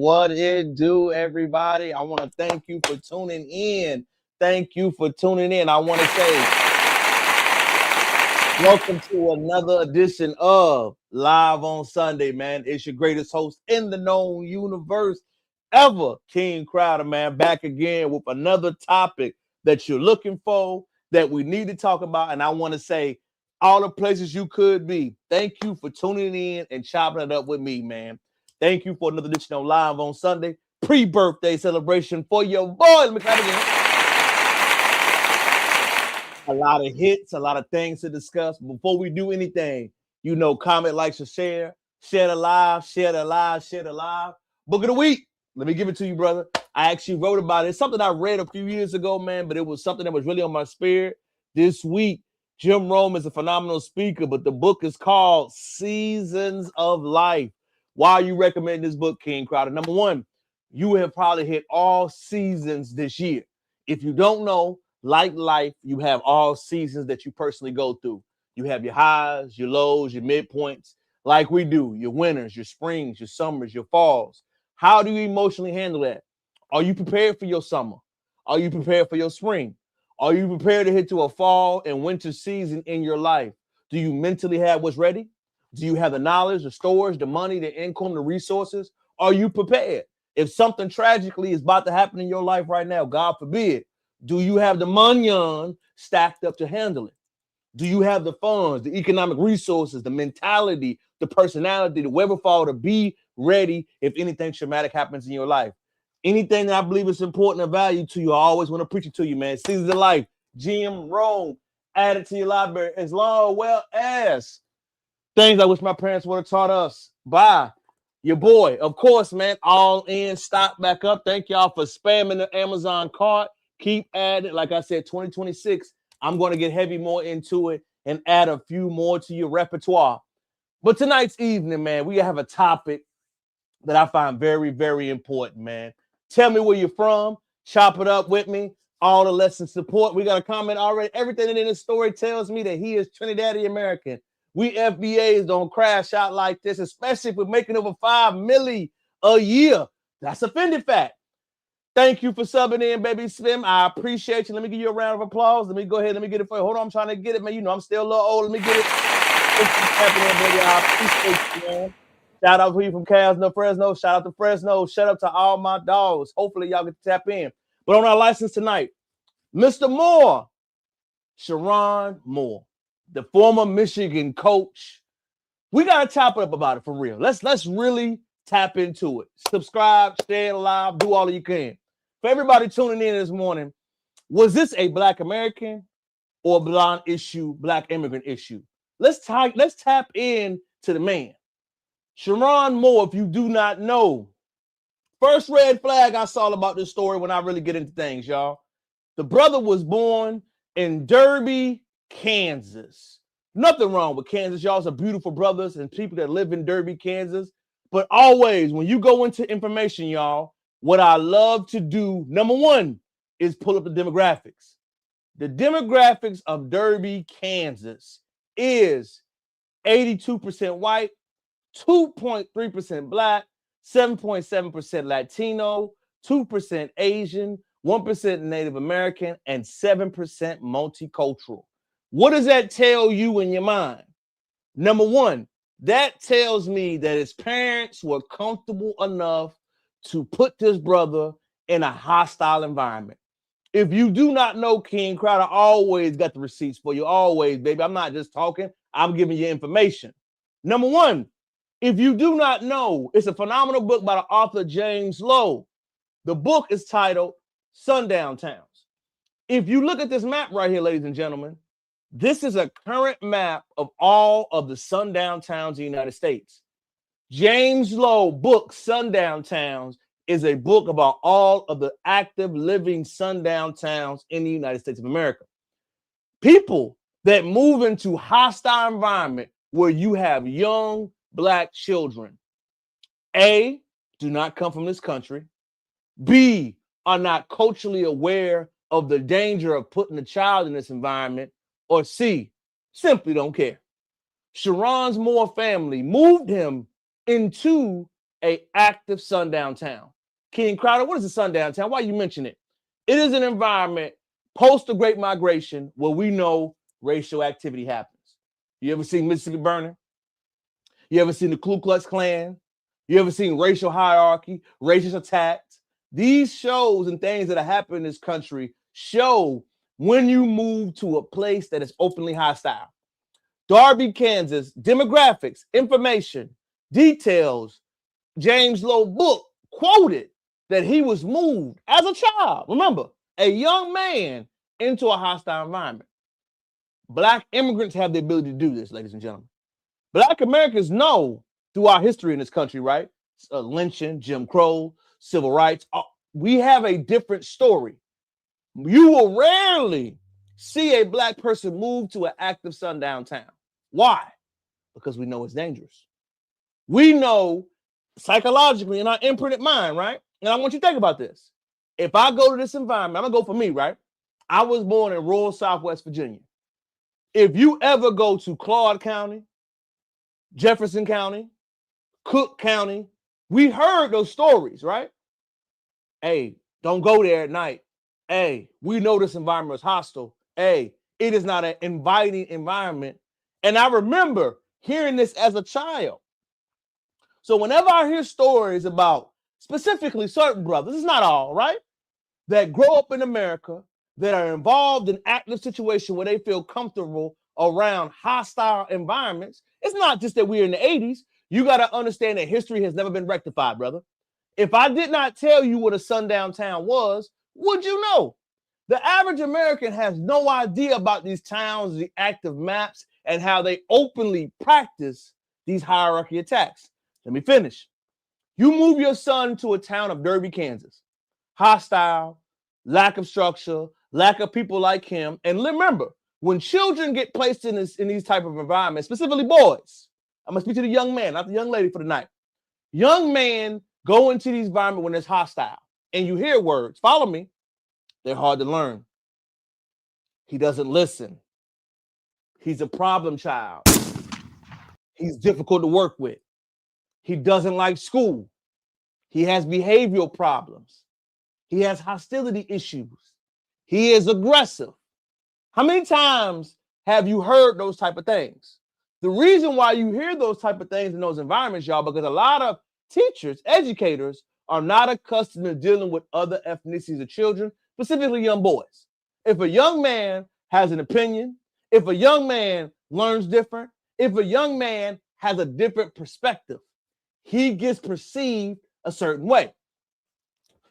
What it do, everybody. I want to thank you for tuning in. Thank you for tuning in. I want to say welcome to another edition of Live on Sunday, man. It's your greatest host in the known universe ever, King Crowder, man. Back again with another topic that you're looking for, that we need to talk about. And I want to say, all the places you could be, thank you for tuning in and chopping it up with me, man. Thank you for another edition of Live on Sunday, pre-birthday celebration for your boy. Let me clap again. A lot of hits, a lot of things to discuss. Before we do anything, comment, like, share the live, share the live, share the live. Book of the week. Let me give it to you, brother. I actually wrote about it. It's something I read a few years ago, man, but it was something that was really on my spirit this week. Jim Rome is a phenomenal speaker, but the book is called Seasons of Life. Why are you recommending this book, King Crowder? Number one, you have probably hit all seasons this year. If you don't know, like life, you have all seasons that you personally go through. You have your highs, your lows, your midpoints, like we do, your winters, your springs, your summers, your falls. How do you emotionally handle that? Are you prepared for your summer? Are you prepared for your spring? Are you prepared to hit to a fall and winter season in your life? Do you mentally have what's ready? Do you have the knowledge, the storage, the money, the income, the resources? Are you prepared? If something tragically is about to happen in your life right now, God forbid, do you have the money stacked up to handle it? Do you have the funds, the economic resources, the mentality, the personality, the wherewithal to be ready if anything traumatic happens in your life? Anything that I believe is important and value to you, I always want to preach it to you, man. Seasons of Life, Jim Rome, add it to your library as well as things I wish my parents would have taught us by your boy. Of course, man, all in, stock back up. Thank y'all for spamming the Amazon cart. Keep adding. Like I said, 2026, I'm going to get heavy more into it and add a few more to your repertoire. But tonight's evening, man, we have a topic that I find very, very important, man. Tell me where you're from. Chop it up with me. All the lessons support. We got a comment already. Everything in this story tells me that he is Trinidadian American. We FBAs don't crash out like this, especially if we're making over $5 million a year. That's offended fact. Thank you for subbing in, baby Slim. I appreciate you. Let me give you a round of applause. Let me go ahead. Let me get it for you. Hold on, I'm trying to get it, man. I'm still a little old. Let me get it. I appreciate you, man. Shout out to you from Casno, Fresno. Shout out to Fresno. Shout out to all my dogs. Hopefully, y'all get to tap in. But on our license tonight, Mr. Moore, Sherrone Moore, the former Michigan coach. We got to chop it up about it for real. Let's really tap into it. Subscribe, share it live, do all you can. For everybody tuning in this morning, was this a Black American or blonde issue, Black immigrant issue? Let's tap in to the man. Sherrone Moore, if you do not know, first red flag I saw about this story when I really get into things, y'all. The brother was born in Derby, Kansas. Nothing wrong with Kansas. Y'all's are beautiful brothers and people that live in Derby, Kansas. But always, when you go into information, y'all, what I love to do, number one, is pull up the demographics. The demographics of Derby, Kansas is 82% white, 2.3% Black, 7.7% Latino, 2% Asian, 1% Native American, and 7% multicultural. What does that tell you in your mind? Number one, that tells me that his parents were comfortable enough to put this brother in a hostile environment. If you do not know, King Crowder always got the receipts for you. Always, baby. I'm not just talking. I'm giving you information. Number one, if you do not know, it's a phenomenal book by the author James Lowe. The book is titled Sundown Towns. If you look at this map right here, ladies and gentlemen, this is a current map of all of the sundown towns in the United States. James Lowe book, Sundown Towns, is a book about all of the active living sundown towns in the United States of America. People that move into hostile environment where you have young Black children, A, do not come from this country, B, are not culturally aware of the danger of putting a child in this environment, or C, simply don't care. Sherrone Moore family moved him into a active sundown town. King Crowder, what is a sundown town? Why you mention it? It is an environment post the Great Migration where we know racial activity happens. You ever seen Mississippi Burning? You ever seen the Ku Klux Klan? You ever seen racial hierarchy, racist attacks? These shows and things that have happened in this country show when you move to a place that is openly hostile. Darby, Kansas, demographics, information, details. James Lowe book quoted that he was moved as a child, remember, a young man, into a hostile environment. Black immigrants have the ability to do this, ladies and gentlemen. Black Americans know through our history in this country, right? Lynching, Jim Crow, civil rights. We have a different story. You will rarely see a Black person move to an active sundown town. Why? Because we know it's dangerous. We know psychologically in our imprinted mind, right? And I want you to think about this. If I go to this environment, I'm going to go for me, right? I was born in rural Southwest Virginia. If you ever go to Claude County, Jefferson County, Cook County, we heard those stories, right? Hey, don't go there at night. Hey, we know this environment is hostile. Hey, it is not an inviting environment. And I remember hearing this as a child. So whenever I hear stories about specifically certain brothers, it's not all, right, that grow up in America, that are involved in active situations where they feel comfortable around hostile environments, it's not just that we're in the 80s. You got to understand that history has never been rectified, brother. If I did not tell you what a sundown town was, would you know? The average American has no idea about these towns, the active maps, and how they openly practice these hierarchy attacks. Let me finish. You move your son to a town of Derby, Kansas. Hostile, lack of structure, lack of people like him. And remember, when children get placed in these type of environments, specifically boys, I'm going to speak to the young man, not the young lady for the night. Young men go into these environments when it's hostile. And you hear words, follow me, they're hard to learn. He doesn't listen. He's a problem child. He's difficult to work with. He doesn't like school. He has behavioral problems. He has hostility issues. He is aggressive. How many times have you heard those type of things? The reason why you hear those type of things in those environments, y'all, because a lot of teachers, educators are not accustomed to dealing with other ethnicities of children, specifically young boys. If a young man has an opinion, if a young man learns different, if a young man has a different perspective, he gets perceived a certain way.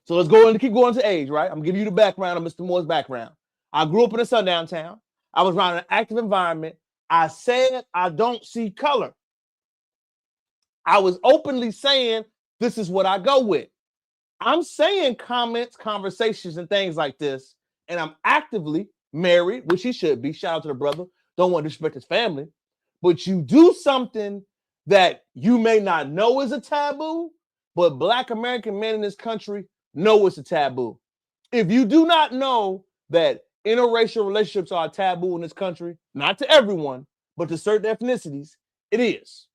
So let's go and keep going to age, right? I'm giving you the background of Mr. Moore's background. I grew up in a sundown town. I was around an active environment. I said I don't see color. I was openly saying this is what I go with. I'm saying comments, conversations, and things like this, and I'm actively married, which he should be. Shout out to the brother. Don't want to disrespect his family. But you do something that you may not know is a taboo, but Black American men in this country know it's a taboo. If you do not know that interracial relationships are a taboo in this country, not to everyone, but to certain ethnicities, it is.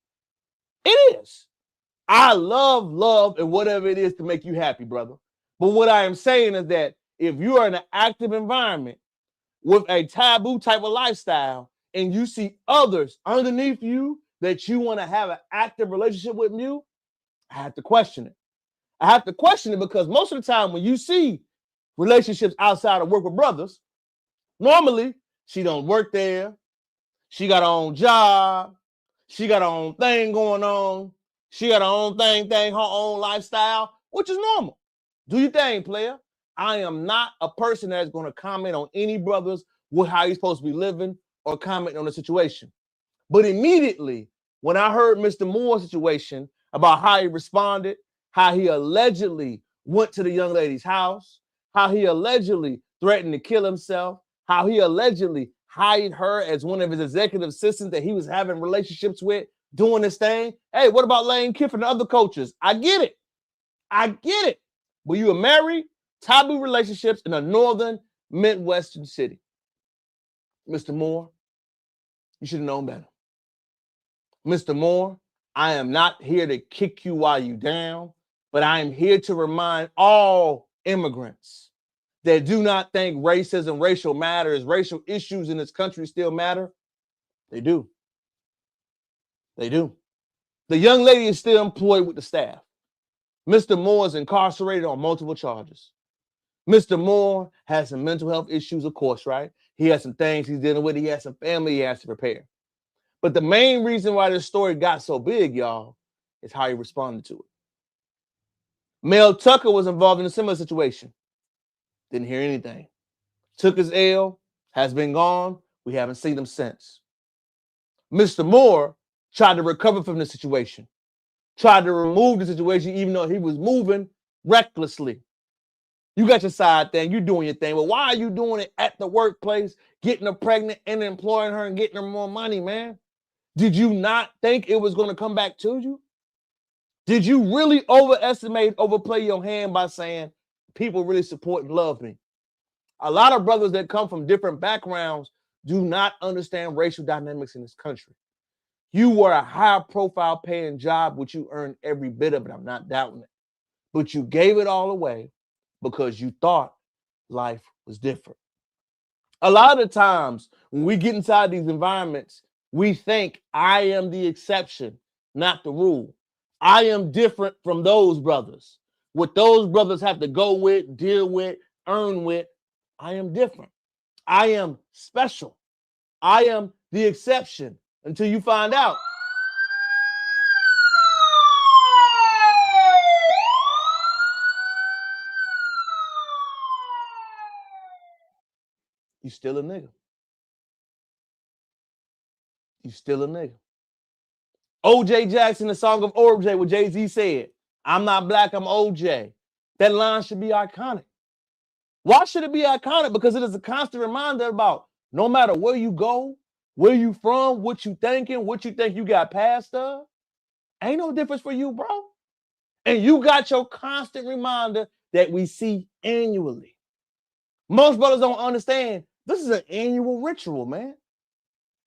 It is. I love, and whatever it is to make you happy, brother. But what I am saying is that if you are in an active environment with a taboo type of lifestyle and you see others underneath you that you want to have an active relationship with you, I have to question it. I have to question it because most of the time when you see relationships outside of work with brothers, normally she don't work there. She got her own job. She got her own thing going on. She got her own thing, her own lifestyle, which is normal. Do your thing, player. I am not a person that's going to comment on any brothers with how he's supposed to be living or comment on the situation. But immediately, when I heard Mr. Moore's situation, about how he responded, how he allegedly went to the young lady's house, how he allegedly threatened to kill himself, how he allegedly hired her as one of his executive assistants that he was having relationships with, doing this thing. Hey, what about Lane Kiffin and other coaches? I get it. I get it. But you are married, taboo relationships in a northern Midwestern city. Mr. Moore, you should have known better. Mr. Moore, I am not here to kick you while you down, but I am here to remind all immigrants that do not think racism, racial matters, racial issues in this country still matter. They do. They do. The young lady is still employed with the staff. Mr. Moore is incarcerated on multiple charges. Mr. Moore has some mental health issues, of course, right? He has some things he's dealing with. He has some family he has to prepare. But the main reason why this story got so big, y'all, is how he responded to it. Mel Tucker was involved in a similar situation. Didn't hear anything. Took his L, has been gone. We haven't seen him since. Mr. Moore tried to recover from the situation, tried to remove the situation, even though he was moving recklessly. You got your side thing, you're doing your thing, but why are you doing it at the workplace, getting her pregnant and employing her and getting her more money, man? Did you not think it was going to come back to you? Did you really overplay your hand by saying people really support and love me? A lot of brothers that come from different backgrounds do not understand racial dynamics in this country. You were a high-profile paying job, which you earned every bit of it. I'm not doubting it. But you gave it all away because you thought life was different. A lot of times when we get inside these environments, we think I am the exception, not the rule. I am different from those brothers. What those brothers have to go with, deal with, earn with, I am different. I am special. I am the exception until you find out. You still a nigga. You still a nigga. O.J. Jackson, the song of O.J., what Jay-Z said, I'm not black, I'm O.J. That line should be iconic. Why should it be iconic? Because it is a constant reminder about no matter where you go, where you from, what you thinking, what you think you got past of, ain't no difference for you, bro. And you got your constant reminder that we see annually. Most brothers don't understand this is an annual ritual, man.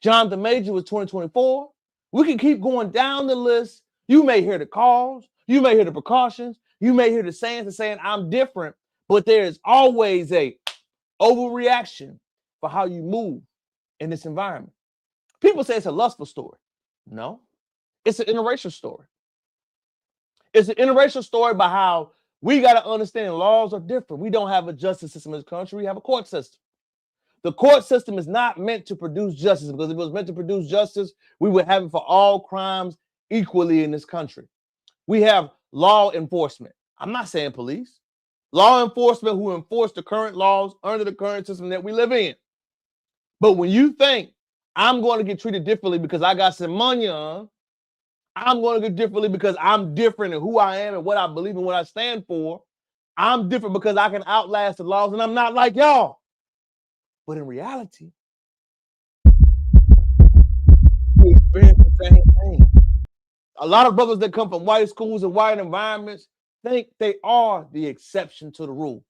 Jonathan Major was 2024. We can keep going down the list. You may hear the calls. You may hear the precautions. You may hear the sayings I'm different, but there is always a overreaction for how you move in this environment. People say it's a lustful story. No, it's an interracial story. It's an interracial story about how we got to understand laws are different. We don't have a justice system in this country. We have a court system. The court system is not meant to produce justice, because if it was meant to produce justice, we would have it for all crimes equally in this country. We have law enforcement. I'm not saying police. Law enforcement who enforce the current laws under the current system that we live in. But when you think I'm going to get treated differently because I got some money on, I'm going to get differently because I'm different in who I am and what I believe and what I stand for, I'm different because I can outlast the laws and I'm not like y'all. But in reality, we experience the same thing. A lot of brothers that come from white schools and white environments think they are the exception to the rule.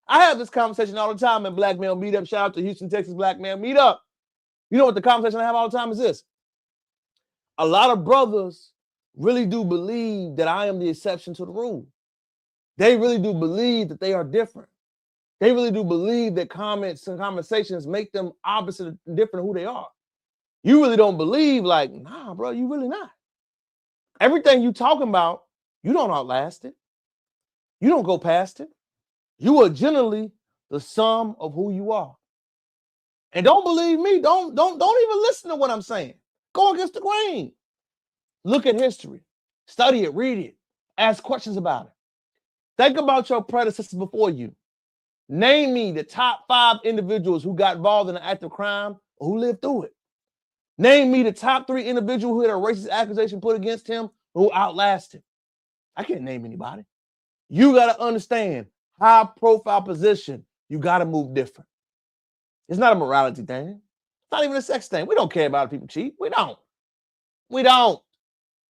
I have this conversation all the time in Black Male Meetup. Shout out to Houston, Texas Black Male Meetup. You know what the conversation I have all the time is this? A lot of brothers really do believe that I am the exception to the rule. They really do believe that they are different. They really do believe that comments and conversations make them opposite and different who they are. You really don't believe, like, nah, bro, you really not. Everything you talking about, you don't outlast it. You don't go past it. You are generally the sum of who you are. And don't believe me. Don't even listen to what I'm saying. Go against the grain. Look at history. Study it, read it, ask questions about it. Think about your predecessors before you. Name me the top 5 individuals who got involved in an act of crime or who lived through it. Name me the top 3 individuals who had a racist accusation put against him who outlasted. I can't name anybody. You got to understand high profile position. You got to move different. It's not a morality thing. It's not even a sex thing. We don't care about if people cheat. We don't. We don't.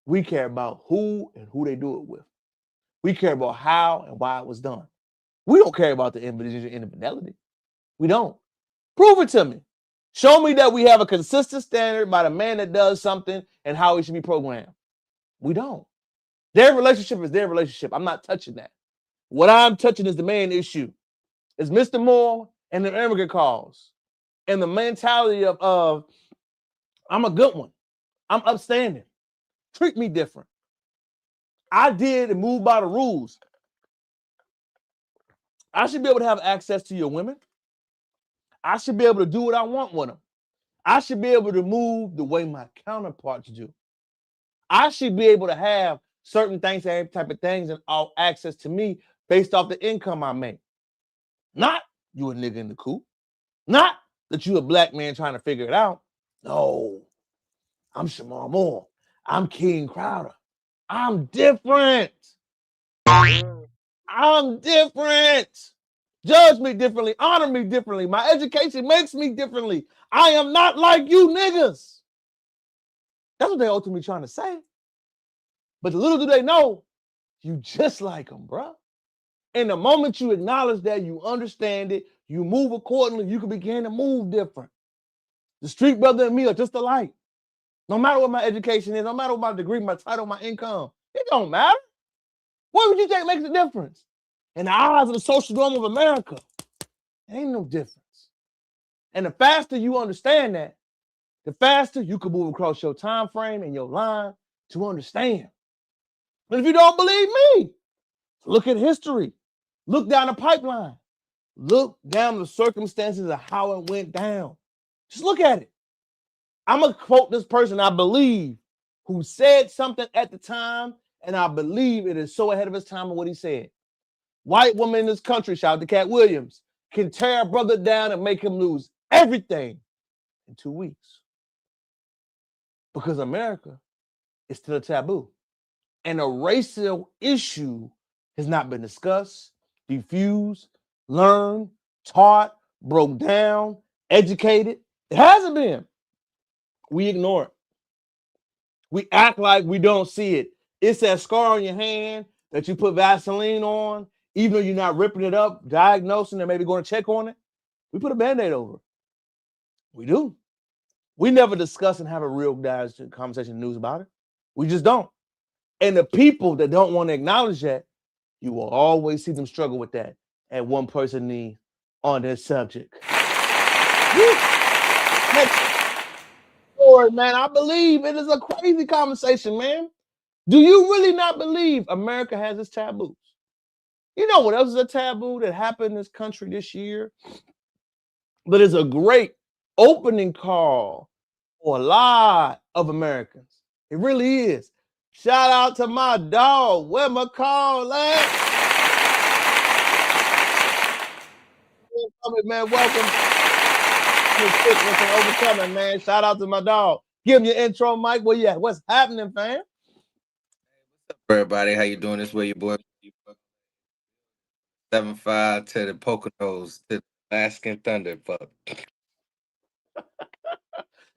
We care about who and who they do it with. We care about how and why it was done. We don't care about the infidelity. We don't. Prove it to me. Show me that we have a consistent standard by the man that does something and how he should be programmed. We don't. Their relationship is their relationship. I'm not touching that. What I'm touching is the main issue. It's Mr. Moore and the immigrant cause and the mentality of I'm a good one. I'm upstanding. Treat me different. I did and moved by the rules. I should be able to have access to your women. I should be able to do what I want with them. I should be able to move the way my counterparts do. I should be able to have certain things, every type of things, and all access to me based off the income I make. Not you a nigga in the coop. Not that you a black man trying to figure it out. No, I'm Sherrone Moore. I'm King Crowder. I'm different. I'm different. Judge me differently. Honor me differently. My education makes me differently. I am not like you niggas. That's what they're ultimately trying to say. But little do they know, you just like them, bro. And the moment you acknowledge that, you understand it, you move accordingly, you can begin to move different. The street brother and me are just alike. No matter what my education is, no matter what my degree, my title, my income, it don't matter. What would you think makes a difference? In the eyes of the social norm of America, it ain't no difference. And the faster you understand that, the faster you can move across your time frame and your line to understand. But if you don't believe me, look at history. Look down the pipeline. Look down the circumstances of how it went down. Just look at it. I'm going to quote this person I believe who said something at the time, and I believe it is so ahead of his time of what he said. White woman in this country, shout out to Cat Williams, can tear a brother down and make him lose everything in 2 weeks. Because America is still a taboo. And a racial issue has not been discussed, diffused, learned, taught, broke down, educated. It hasn't been. We ignore it. We act like we don't see it. It's that scar on your hand that you put Vaseline on, even though you're not ripping it up, diagnosing, and maybe going to check on it. We put a Band-Aid over it. We do. We never discuss and have a real conversation news about it. We just don't. And the people that don't want to acknowledge that, you will always see them struggle with that at one person knee on this subject. Next forward, man. I believe it is a crazy conversation, man. Do you really not believe America has its taboos? You know what else is a taboo that happened in this country this year? But it's a great opening call for a lot of Americans. It really is. Shout out to my dog. Where my call at? Man, welcome. Overcoming, man. Shout out to my dog. Give him your intro, Mike. Where you at? What's happening, fam? Everybody, how you doing? This way your boy 7-5 to the Poconos to the Alaskan Thunder. Fuck.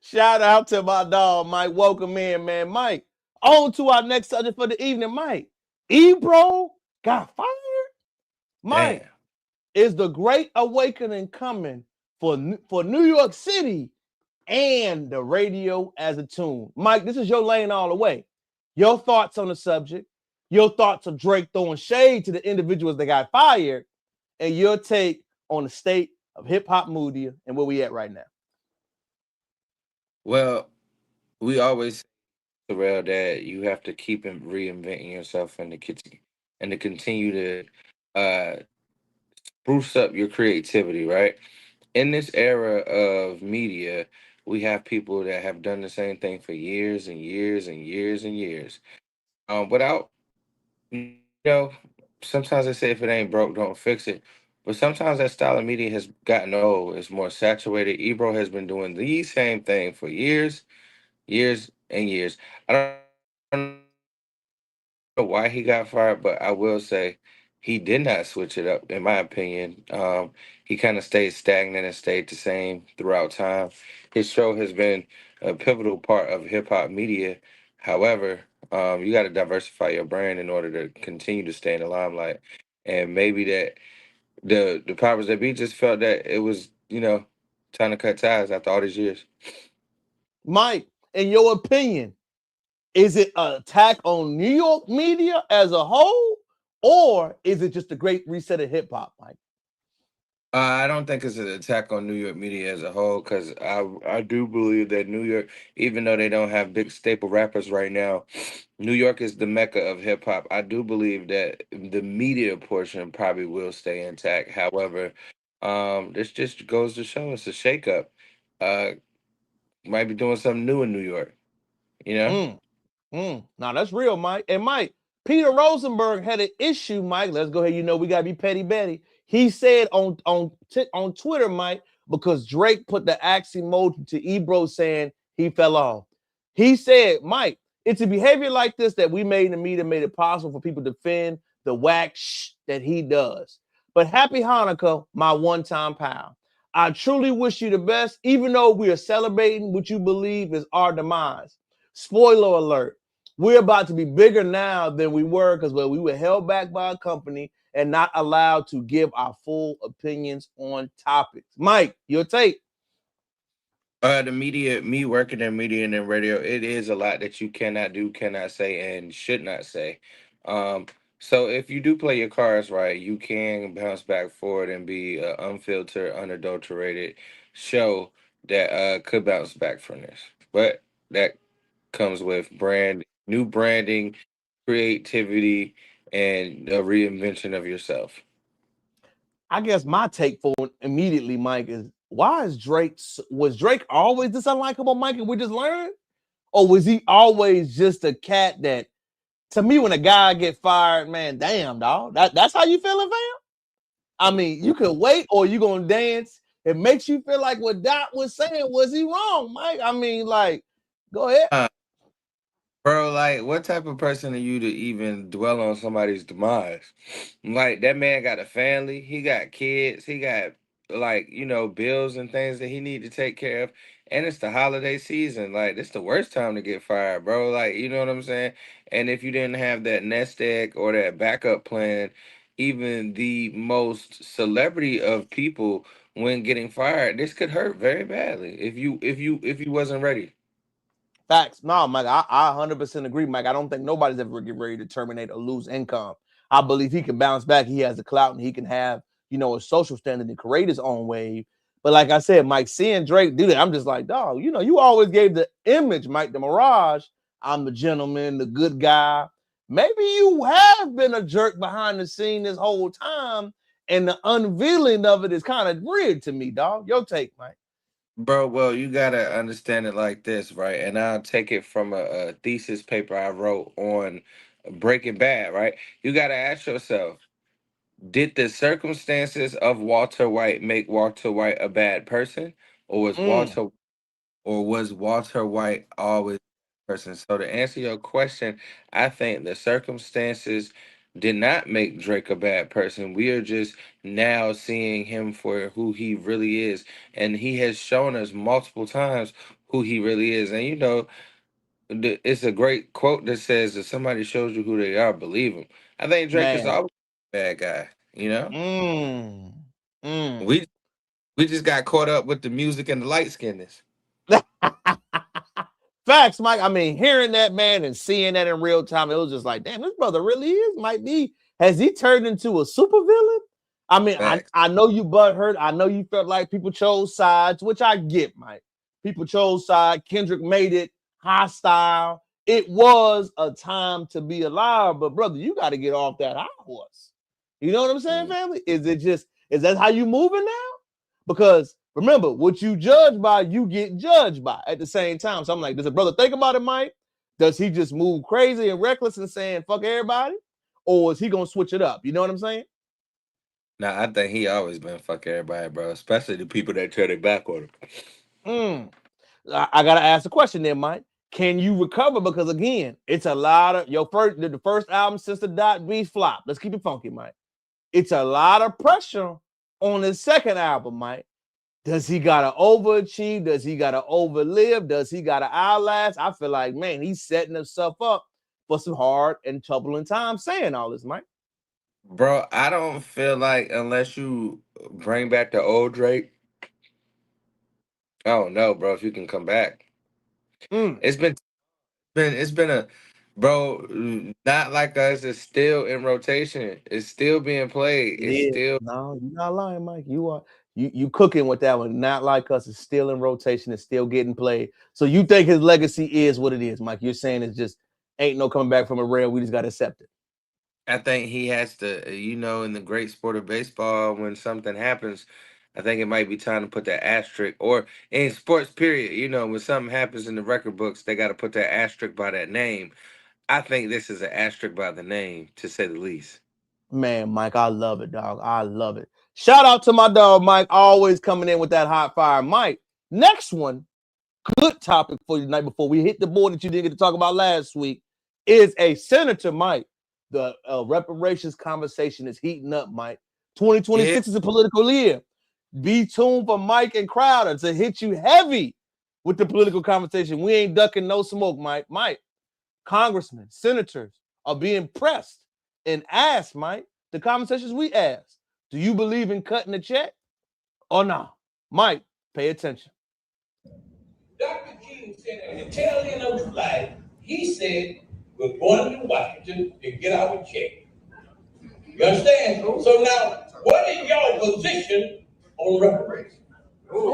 Shout out to my dog, Mike. Welcome in, man. Mike, on to our next subject for the evening, Mike. Ebro got fired? Mike, Damn. is the Great Awakening coming for New York City and the radio as a tune? Mike, this is your lane all the way. Your thoughts on the subject, your thoughts of Drake throwing shade to the individuals that got fired, and your take on the state of hip-hop media and where we at right now. Well, we always say, Terrell, that you have to keep reinventing yourself and to continue to spruce up your creativity, right? In this era of media, we have people that have done the same thing for years and years and years and years. Without, sometimes they say if it ain't broke, don't fix it. But sometimes that style of media has gotten old. It's more saturated. Ebro has been doing the same thing for years, years and years. I don't know know why he got fired, but I will say he did not switch it up, in my opinion. He kind of stayed stagnant and stayed the same throughout time. His show has been a pivotal part of hip hop media. However, you got to diversify your brand in order to continue to stay in the limelight. And maybe that the powers that be just felt that it was, time to cut ties after all these years. Mike, in your opinion, is it an attack on New York media as a whole, or is it just a great reset of hip hop, Mike? I don't think it's an attack on New York media as a whole, because I do believe that New York, even though they don't have big staple rappers right now, New York is the mecca of hip hop. I do believe that the media portion probably will stay intact. However, this just goes to show it's a shakeup. Uh, might be doing something new in New York. You know. Mm. Now that's real, Mike. And Mike, Peter Rosenberg had an issue, Mike. Let's go ahead. You know, we gotta be petty Betty. He said on Twitter, Mike, because Drake put the axe emoji to Ebro saying he fell off. He said, Mike, it's a behavior like this that we made in the media made it possible for people to defend the whack that he does. But happy Hanukkah, my one-time pal. I truly wish you the best, even though we are celebrating what you believe is our demise. Spoiler alert, we're about to be bigger now than we were because we were held back by a company and not allowed to give our full opinions on topics. Mike, your take. The media, me working in media and in radio, it is a lot that you cannot do, cannot say, and should not say. Um, so if you do play your cards right, you can bounce back forward and be an unfiltered, unadulterated show that could bounce back from this. But that comes with new branding, creativity, and a reinvention of yourself. I guess my take for it immediately, Mike, is why is was Drake always this unlikable, Mike, and we just learned? Or was he always just a cat that, to me, when a guy get fired, man, damn, dog, that's how you feeling, fam? I mean, you can wait or you gonna dance. It makes you feel like what Dot was saying. Was he wrong, Mike? I mean, like, go ahead. Bro, like, what type of person are you to even dwell on somebody's demise? Like, that man got a family, he got kids, he got, like, bills and things that he need to take care of. And it's the holiday season. Like, it's the worst time to get fired, bro. Like, you know what I'm saying? And if you didn't have that nest egg or that backup plan, even the most celebrity of people when getting fired, this could hurt very badly if you wasn't ready. Facts. No, Mike, I 100% agree, Mike. I don't think nobody's ever get ready to terminate or lose income. I believe he can bounce back. He has the clout and he can have, a social standing to create his own wave. But like I said, Mike, seeing Drake do that, I'm just like, dog, you always gave the image, Mike, the mirage. I'm the gentleman, the good guy. Maybe you have been a jerk behind the scene this whole time, and the unveiling of it is kind of weird to me, dog. Your take, Mike. Bro, well, you gotta understand it like this, right? And I'll take it from a thesis paper I wrote on Breaking Bad, right? You gotta ask yourself, did the circumstances of Walter White make Walter White a bad person? Or was Mm, Walter White always a person? So to answer your question, I think the circumstances did not make Drake a bad person. We are just now seeing him for who he really is. And he has shown us multiple times who he really is. And it's a great quote that says, if somebody shows you who they are, believe them. I think Drake is man. always a bad guy, you know? Mm, mm. We we just got caught up with the music and the light skinness. Facts, Mike. I mean, hearing that, man, and seeing that in real time, it was just like, damn, this brother really might be. Has he turned into a super villain? I mean, I, Facts. I know you butthurt. I know you felt like people chose sides, which I get, Mike. People chose side. Kendrick made it hostile. It was a time to be alive, but brother, you got to get off that high horse. You know what I'm saying, Mm. family? Is that how you moving now? Because remember, what you judge by, you get judged by at the same time. So I'm like, does a brother think about it, Mike? Does he just move crazy and reckless and saying fuck everybody? Or is he gonna switch it up? You know what I'm saying? Nah, I think he always been fuck everybody, bro. Especially the people that turn their back on him. Mm. I gotta ask a question there, Mike. Can you recover? Because again, it's a lot of the first album since the Dot B flop. Let's keep it funky, Mike. It's a lot of pressure on his second album, Mike. Does he gotta overachieve? Does he gotta overlive? Does he gotta outlast? I feel like, man, he's setting himself up for some hard and turbulent times saying all this, Mike. Bro, I don't feel like unless you bring back the old Drake, I don't know, bro, if you can come back. It's been a bro, not like us is still in rotation. It's still being played. It's Yeah, still no, you're not lying, Mike. You cooking with that one. Not like us. It's still in rotation. It's still getting played. So you think his legacy is what it is, Mike? You're saying it's just ain't no coming back from a rail. We just got to accept it. I think he has to, in the great sport of baseball, when something happens, I think it might be time to put that asterisk, or in sports, period, when something happens in the record books, they got to put that asterisk by that name. I think this is an asterisk by the name, to say the least. Man, Mike, I love it, dog. I love it. Shout out to my dog, Mike, always coming in with that hot fire. Mike, next one, good topic for you tonight before we hit the board that you didn't get to talk about last week, is a senator, Mike. The reparations conversation is heating up, Mike. 2026 is a political year. Be tuned for Mike and Crowder to hit you heavy with the political conversation. We ain't ducking no smoke, Mike. Mike, congressmen, senators are being pressed and asked, Mike, the conversations we asked, do you believe in cutting the check or not? Mike, pay attention. Dr. King said at the tail end of his life, he said, we're going to Washington to get our check. You understand? So now, what is your position on reparations? Thank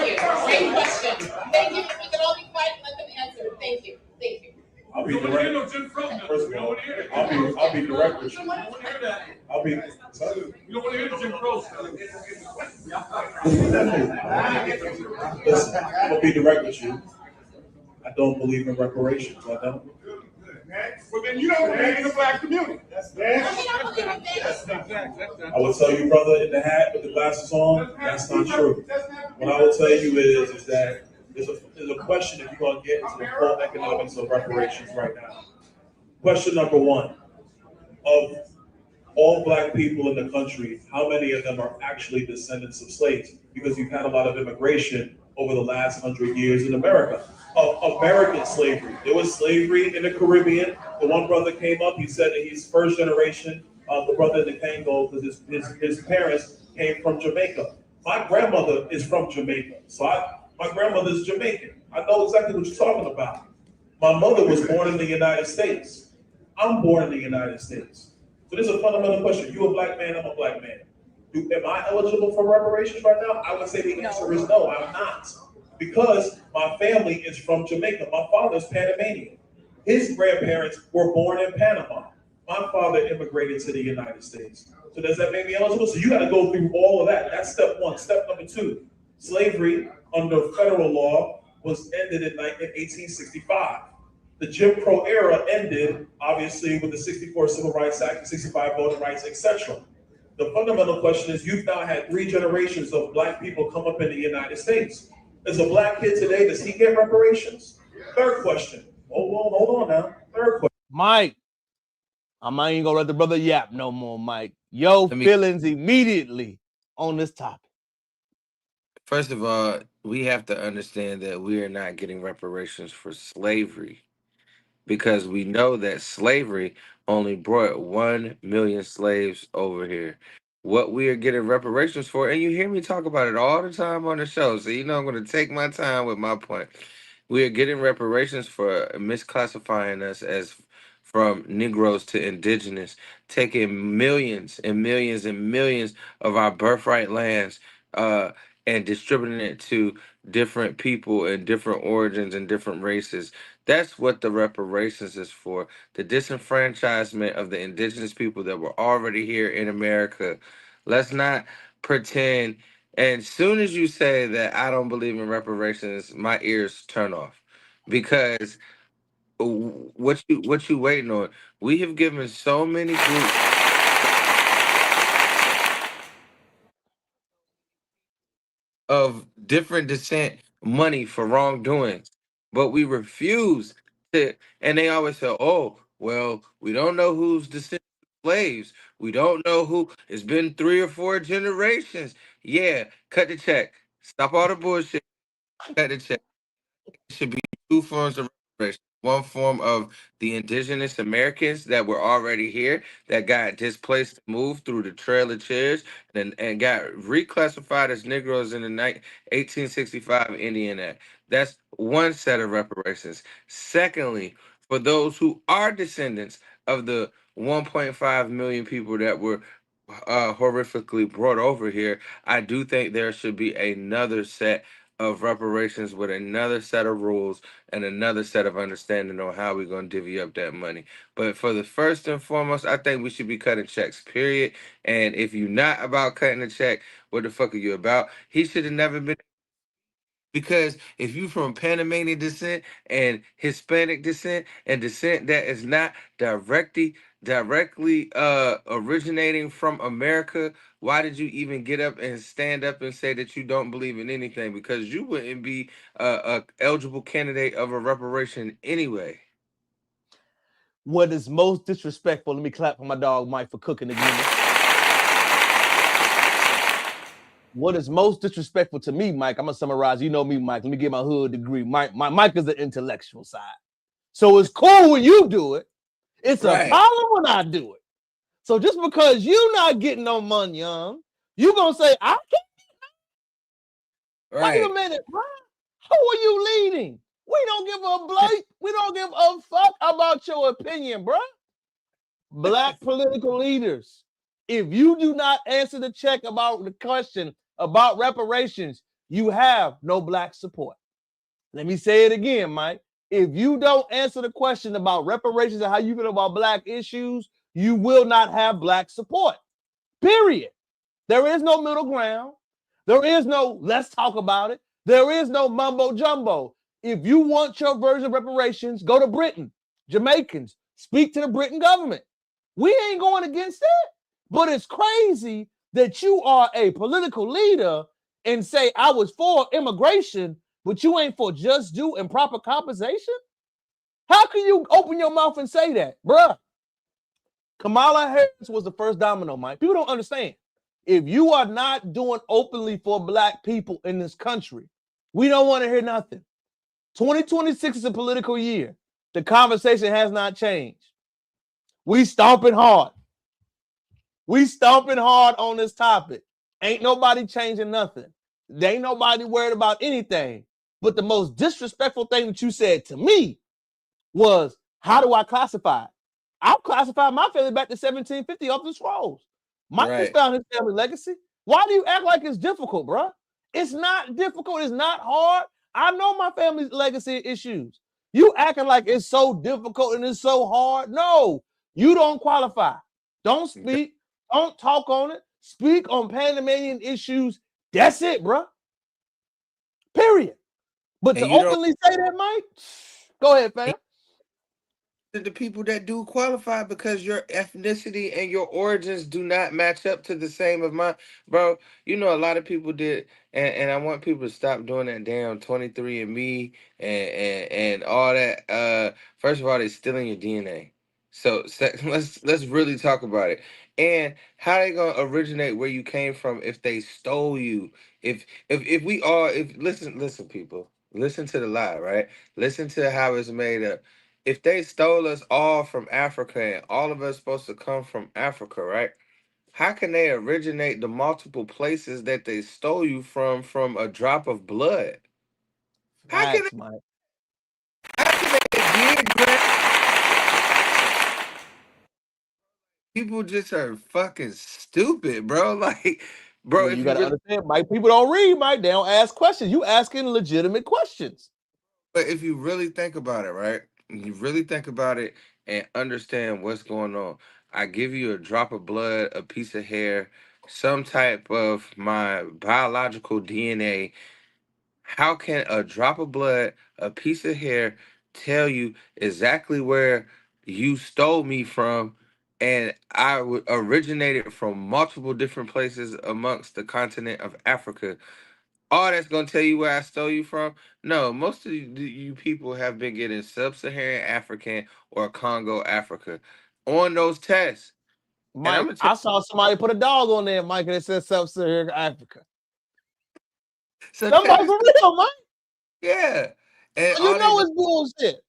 you. Great question. Thank you. We can all be quiet and let them answer. Thank you. Thank you. I'll be direct. First of all, I'll be direct with you. I'll be. You don't want to hear the Jim Crow stuff. Listen, I'll be direct with you. I don't believe in reparations. I don't. Well, then you don't believe in the black community. I will tell you, brother, in the hat with the glasses on, that's not true. What I will tell you is that there's a question if you're going to get into the full economics of reparations right now. Question number one, of all black people in the country, how many of them are actually descendants of slaves? Because you've had a lot of immigration over the last 100 years in America. Of American slavery. There was slavery in the Caribbean. The one brother came up, he said that he's first generation, the brother in the Congo, because his parents came from Jamaica. My grandmother is from Jamaica. So my grandmother's Jamaican. I know exactly what you're talking about. My mother was born in the United States. I'm born in the United States. So this is a fundamental question. You a black man, I'm a black man. Am I eligible for reparations right now? I would say the answer is no, I'm not. Because my family is from Jamaica. My father's Panamanian. His grandparents were born in Panama. My father immigrated to the United States. So does that make me eligible? So you got to go through all of that. That's step one. Step number two, slavery under federal law was ended in 1865. The Jim Crow era ended, obviously, with the 64 Civil Rights Act, the 65 Voting Rights, etc. The fundamental question is, you've now had 3 generations of black people come up in the United States. As a black kid today, does he get reparations? Third question. Hold on now. Third question. Mike, I'm not even gonna let the brother yap no more, Mike. Yo, feelings immediately on this topic. First of all, we have to understand that we are not getting reparations for slavery, because we know that slavery only brought 1 million slaves over here. What we are getting reparations for, and you hear me talk about it all the time on the show, so I'm going to take my time with my point. We are getting reparations for misclassifying us as from Negroes to indigenous, taking millions and millions and millions of our birthright lands and distributing it to different people and different origins and different races. That's what the reparations is for. The disenfranchisement of the indigenous people that were already here in America. Let's not pretend. And soon as you say that I don't believe in reparations, my ears turn off, because what you waiting on? We have given so many groups of different descent money for wrongdoing, but we refuse to. And they always say, "Oh, well, we don't know who's descended from slaves. We don't know who. It's been 3 or 4 generations." Yeah, cut the check. Stop all the bullshit. Cut the check. Should be two forms of reparation. One form of the indigenous Americans that were already here, that got displaced, moved through the Trail of Tears, and got reclassified as Negroes in the 1865 Indian Act. That's one set of reparations. Secondly, for those who are descendants of the 1.5 million people that were horrifically brought over here, I do think there should be another set of reparations with another set of rules and another set of understanding on how we're going to divvy up that money. But for the first and foremost, I think we should be cutting checks, period. And if you're not about cutting a check, what the fuck are you about? He should have never been. Because if you from Panamanian descent and Hispanic descent and descent that is not directly originating from America, why did you even get up and stand up and say that you don't believe in anything? Because you wouldn't be a eligible candidate of a reparation anyway. What is most disrespectful? Let me clap for my dog Mike for cooking again. What is most disrespectful to me, Mike? I'm gonna summarize. You know me, Mike. Let me get my hood degree. Mike is the intellectual side. So it's cool when you do it. It's a Right. problem when I do it. So just because you not getting no money, young, you gonna say I can't. Right. Wait a minute, bro. Who are you leading? We don't give a blight. We don't give a fuck about your opinion, bro. Black political leaders, if you do not answer the check about the question about reparations, you have no black support. Let me say it again, Mike. If you don't answer the question about reparations and how you feel about black issues, you will not have black support. Period. There is no middle ground. There is no let's talk about it. There is no mumbo jumbo. If you want your version of reparations, go to Britain. Jamaicans, speak to the Britain government. We ain't going against that. But it's crazy that you are a political leader and say I was for immigration, but you ain't for just due and proper compensation. How can you open your mouth and say that, bruh? Kamala Harris was the first domino, Mike. People don't understand. If you are not doing openly for black people in this country, we don't want to hear nothing. 2026 is a political year. The conversation has not changed. We stomping hard. We stomping hard on this topic. Ain't nobody changing nothing. There ain't nobody worried about anything. But the most disrespectful thing that you said to me was, how do I classify it? I'll classify my family back to 1750 off the scrolls. Mike just found his family legacy. Why do you act like it's difficult, bro? It's not difficult. It's not hard. I know my family's legacy issues. You acting like it's so difficult and it's so hard. No, you don't qualify. Don't speak. Don't talk on it. Speak on Panamanian issues. That's it, bro. Period. But to openly say that, Mike, go ahead, fam. The people that do qualify, because your ethnicity and your origins do not match up to the same of mine, bro. You know, a lot of people did, and I want people to stop doing that damn 23andMe and all that. First of all, they're stealing your DNA. So let's really talk about it. And how they gonna originate where you came from if they stole you? If we all, if listen people, listen to the lie, right? Listen to how it's made up. If they stole us all from Africa and all of us supposed to come from Africa, right? How can they originate the multiple places that they stole you from a drop of blood? Facts, Mike. How can they people just are fucking stupid, bro. Like, bro, Well, if you you got to really understand, Mike, people don't read, Mike. They don't ask questions. You asking legitimate questions. But if you really think about it, right? You really think about it and understand what's going on. I give you a drop of blood, a piece of hair, some type of my biological DNA. How can a drop of blood, a piece of hair tell you exactly where you stole me from? And originated from multiple different places amongst the continent of Africa. Oh, that's gonna tell you where I stole you from? No, most of you people have been getting sub-Saharan African or Congo Africa on those tests. And I'm Mike, gonna tell I saw somebody put a dog on there, Mike, and it said Sub-Saharan Africa. so Somebody test, for real, Mike. yeah. And So you know it's bullshit.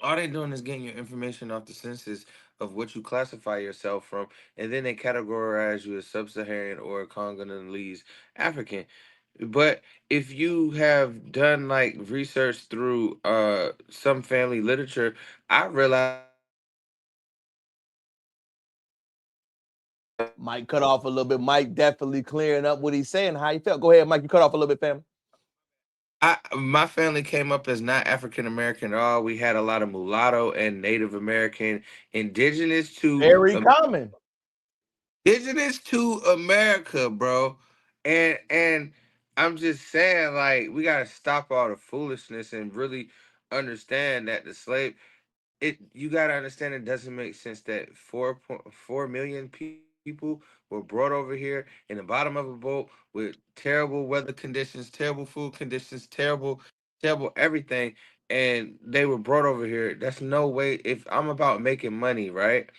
all they doing is getting your information off the census of what you classify yourself from, and then they categorize you as sub-Saharan or Congolese African. But if you have done like research through some family literature, I realized Mike cut off a little bit. Mike definitely clearing up what he's saying, how he felt. Go ahead, Mike. You cut off a little bit, family. my family came up as not African American at all. We had a lot of mulatto and Native American, indigenous to Very common. indigenous to America, bro. And I'm just saying, like, we gotta stop all the foolishness and really understand that the slave you gotta understand it doesn't make sense that 4.4 million people were brought over here in the bottom of a boat with terrible weather conditions, terrible food conditions, terrible everything, and they were brought over here. That's no way. If I'm about making money, right?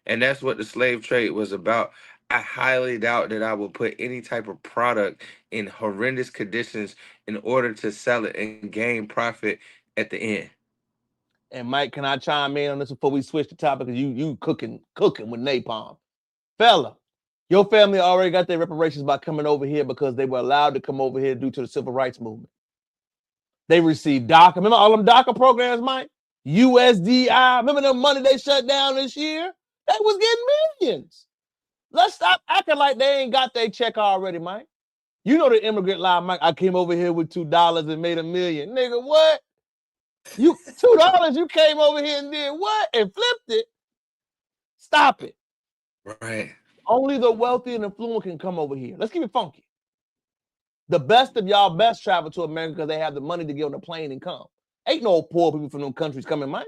And that's what the slave trade was about. I highly doubt that I will put any type of product in horrendous conditions in order to sell it and gain profit at the end. And Mike, can I chime in on this before we switch the topic? Because you cooking with napalm. Fella, your family already got their reparations by coming over here because they were allowed to come over here due to the civil rights movement. They received DACA. Remember all them DACA programs, Mike? USDI. Remember the money they shut down this year? They was getting millions. Let's stop acting like they ain't got their check already, Mike. You know the immigrant lie, Mike. I came over here with $2 and made $1 million. Nigga, what? You $2, you came over here and did what? And flipped it. Stop it. Right. Only the wealthy and affluent can come over here. Let's keep it funky. The best of y'all best travel to America because they have the money to get on a plane and come. Ain't no poor people from them countries coming, Mike.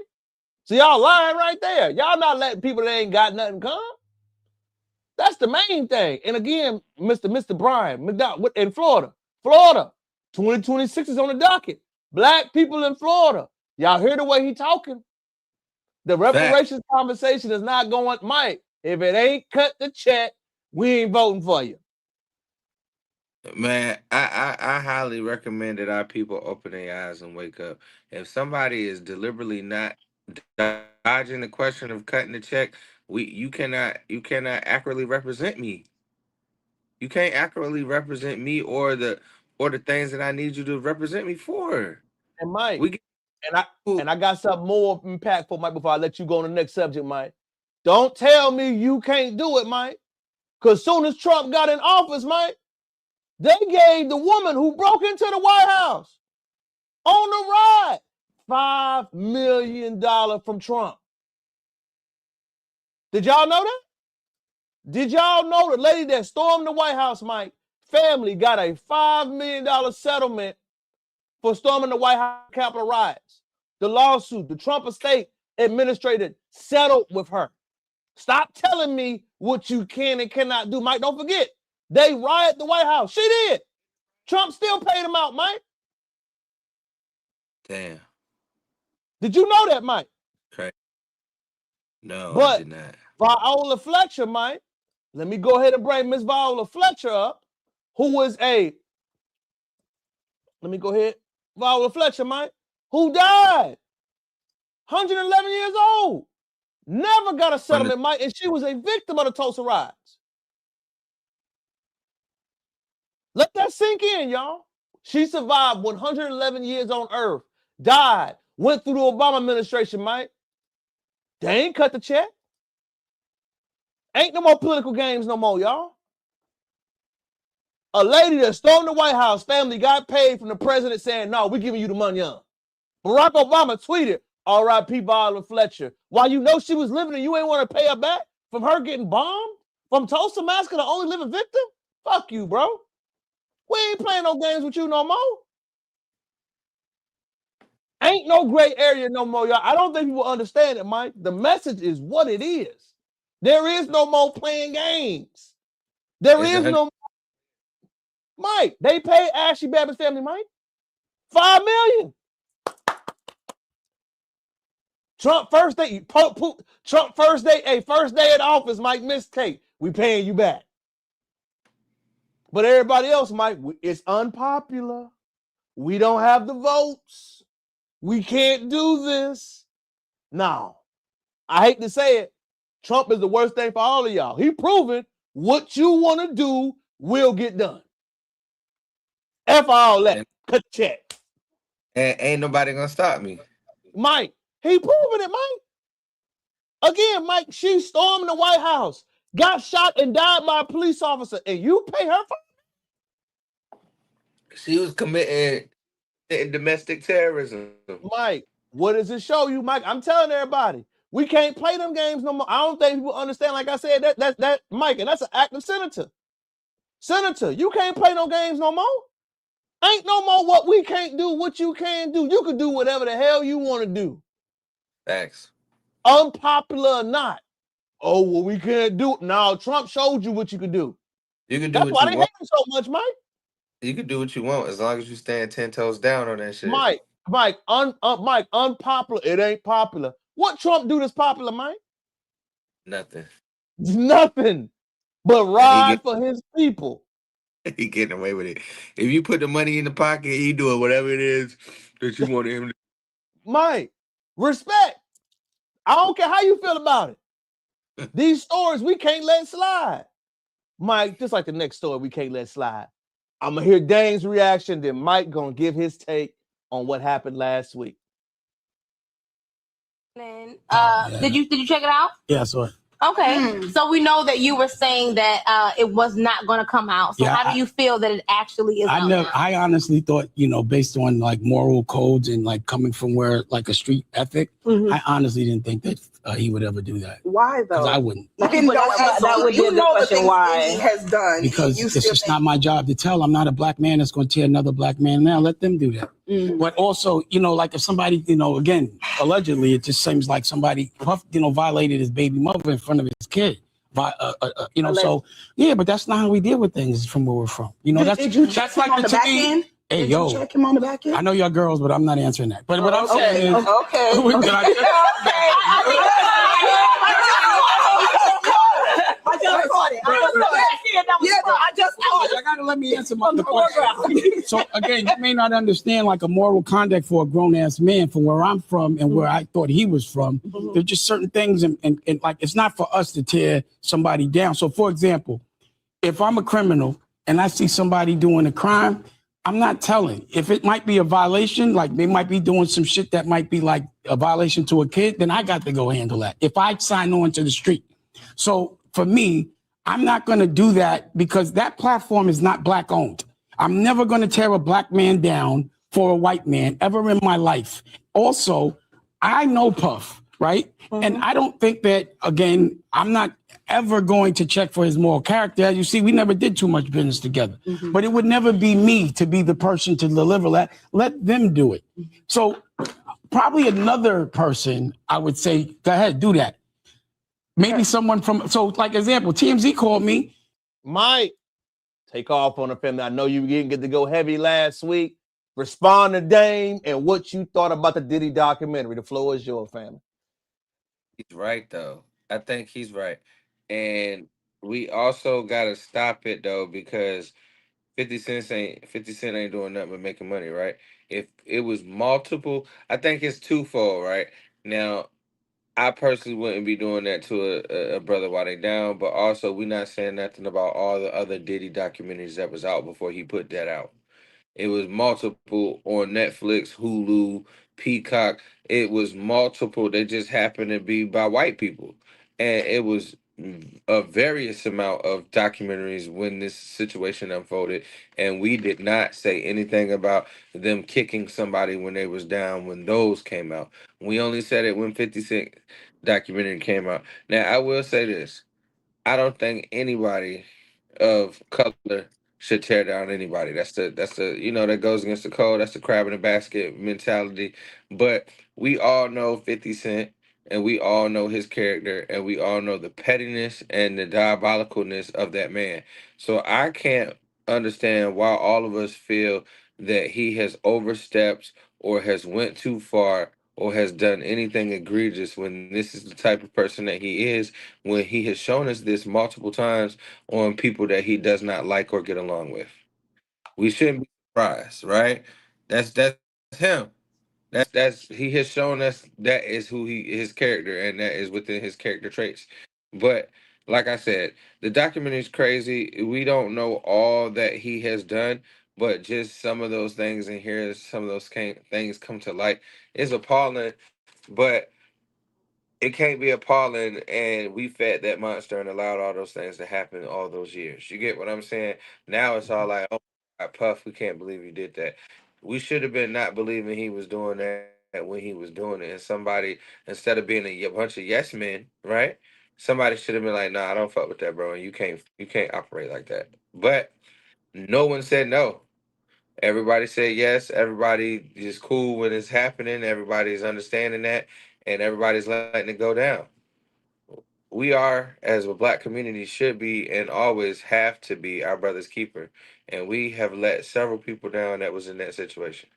So y'all lying right there. Y'all not letting people that ain't got nothing come. That's the main thing. And again, Mr. Brian McDowell in Florida. 2026 is on the docket. Black people in Florida. Y'all hear the way he talking? The reparations conversation is not going, Mike. If it ain't cut the check, we ain't voting for you. Man, I highly recommend that our people open their eyes and wake up. If somebody is deliberately not dodging the question of cutting the check, you cannot accurately represent me. You can't accurately represent me or the things that I need you to represent me for. And Mike, We get, and I got something more impactful, Mike, before I let you go on the next subject, Mike. Don't tell me you can't do it, Mike. Because soon as Trump got in office, Mike, they gave the woman who broke into the White House on the ride $5 million from Trump. Did y'all know that? Did y'all know the lady that stormed the White House, Mike, family got a $5 million settlement for storming the White House Capitol riots? The lawsuit, the Trump estate administrator settled with her. Stop telling me what you can and cannot do, Mike. Don't forget, they riot the White House. She did. Trump still paid them out, Mike. damn. Did you know that, Mike? Okay. No, But I did not. Viola Fletcher, Mike, let me go ahead and bring Miss Viola Fletcher up, who was Viola Fletcher, Mike, who died, 111 years old, never got a settlement, Mike, and she was a victim of the Tulsa riots. Let that sink in, y'all. She survived 111 years on earth, died, went through the Obama administration, Mike. They ain't cut the check. Ain't no more political games no more, y'all. A lady that stormed the White House, family got paid from the president saying, no, we're giving you the money on. Barack Obama tweeted, R.I.P. Viola Fletcher. While you know she was living and you ain't want to pay her back from her getting bombed? From Tulsa Massacre, the only living victim? Fuck you, bro. We ain't playing no games with you no more. Ain't no gray area no more, y'all. I don't think people understand it, Mike. The message is what it is. There is no more playing games. There is no Mike, they paid Ashley Babbitt's family, Mike, $5 million. Trump first day in office, Mike missed Kate. We paying you back. But everybody else, Mike, it's unpopular. We don't have the votes. We can't do this. Now, I hate to say it, Trump is the worst thing for all of y'all. He proven what you want to do will get done. F all that. Cut the check. And ain't nobody gonna stop me. Mike, he proven it, Mike. Again, Mike, she stormed the White House, got shot and died by a police officer, and you pay her for it? She was committing domestic terrorism. Mike, what does it show you, Mike? I'm telling everybody, we can't play them games no more. I don't think people understand. Like I said, that Mike, and that's an active senator. Senator, you can't play no games no more. Ain't no more what we can't do, what you can do. You can do whatever the hell you want to do. Thanks. Unpopular or not. Oh, well, we can't do it. Now, Trump showed you what you could do. You can do That's what why you they want. hate him so much, Mike. You can do what you want as long as you stand 10 toes down on that shit. Mike, unpopular. It ain't popular. What Trump do that's popular, Mike? Nothing. Nothing. But ride for his people. He getting away with it. If you put the money in the pocket, he doing whatever it is that you want him to. Mike, respect. I don't care how you feel about it. These stories we can't let slide. Mike, just like the next story we can't let slide. I'm going to hear Dane's reaction, then Mike going to give his take on what happened last week. Did you check it out? Yeah, I saw it. Okay, so we know that you were saying that it was not going to come out. So how do you feel that it actually is? I honestly thought, based on like moral codes and like coming from where like a street ethic, I honestly didn't think that he would ever do that. Why though? Because I wouldn't. That would be the question. Why? He has done because it's just not my job to tell. I'm not a black man that's going to tear another black man down. Let them do that. But also, like if somebody, again, allegedly, it just seems like somebody, violated his baby mother in front of his kid. So yeah, but that's not how we deal with things from where we're from. Did you check him on the back end? Hey, Did you check him on the back end? I know y'all girls, but I'm not answering that. But what I'm saying is, I gotta let me answer the question. So again, you may not understand like a moral conduct for a grown ass man from where I'm from and where I thought he was from. There's just certain things and like it's not for us to tear somebody down. So for example, if I'm a criminal and I see somebody doing a crime, I'm not telling. If it might be a violation, like they might be doing some shit that might be like a violation to a kid, then I got to go handle that. If I sign on to the street. So for me, I'm not going to do that because that platform is not black owned. I'm never going to tear a black man down for a white man ever in my life. Also, I know Puff, right? And I don't think that, again, I'm not ever going to check for his moral character. As you see, we never did too much business together. But it would never be me to be the person to deliver that. Let them do it. So probably another person, I would say, go ahead, do that. Maybe someone from, so like example, TMZ called me. Mike, take off on the family. I know you didn't get to go heavy last week. Respond to Dame and what you thought about the Diddy documentary. The floor is your family. He's right, though. I think he's right. And we also got to stop it, though, because 50 Cent ain't doing nothing but making money, right? If it was multiple, I think it's twofold, right? Now, I personally wouldn't be doing that to a brother while they down, but also we're not saying nothing about all the other Diddy documentaries that was out before he put that out. It was multiple on Netflix, Hulu, Peacock. It was multiple. They just happened to be by white people. And it was a various amount of documentaries when this situation unfolded. And we did not say anything about them kicking somebody when they was down when those came out. We only said it when 50 Cent documentary came out. Now, I will say this. I don't think anybody of color should tear down anybody. That's the that goes against the code. That's the crab in the basket mentality. But we all know 50 Cent and we all know his character and we all know the pettiness and the diabolicalness of that man. So I can't understand why all of us feel that he has overstepped or has went too far or has done anything egregious when this is the type of person that he is, when he has shown us this multiple times on people that he does not like or get along with. We shouldn't be surprised, right? That's him. That's he has shown us that is who he his character, and that is within his character traits. But like I said, the documentary is crazy. We don't know all that he has done, but just some of those things and here some of those things come to light is appalling. But it can't be appalling, and we fed that monster and allowed all those things to happen all those years. You get what I'm saying? Now it's all like, oh my God, Puff, we can't believe you did that. We should have been not believing he was doing that when he was doing it. And somebody, instead of being a bunch of yes men, right? Somebody should have been like, nah, I don't fuck with that, bro, and you can't operate like that. But no one said no. Everybody said yes. Everybody is cool when it's happening. Everybody's understanding that, and everybody's letting it go down. We are, as a black community, should be and always have to be our brother's keeper, and we have let several people down that was in that situation.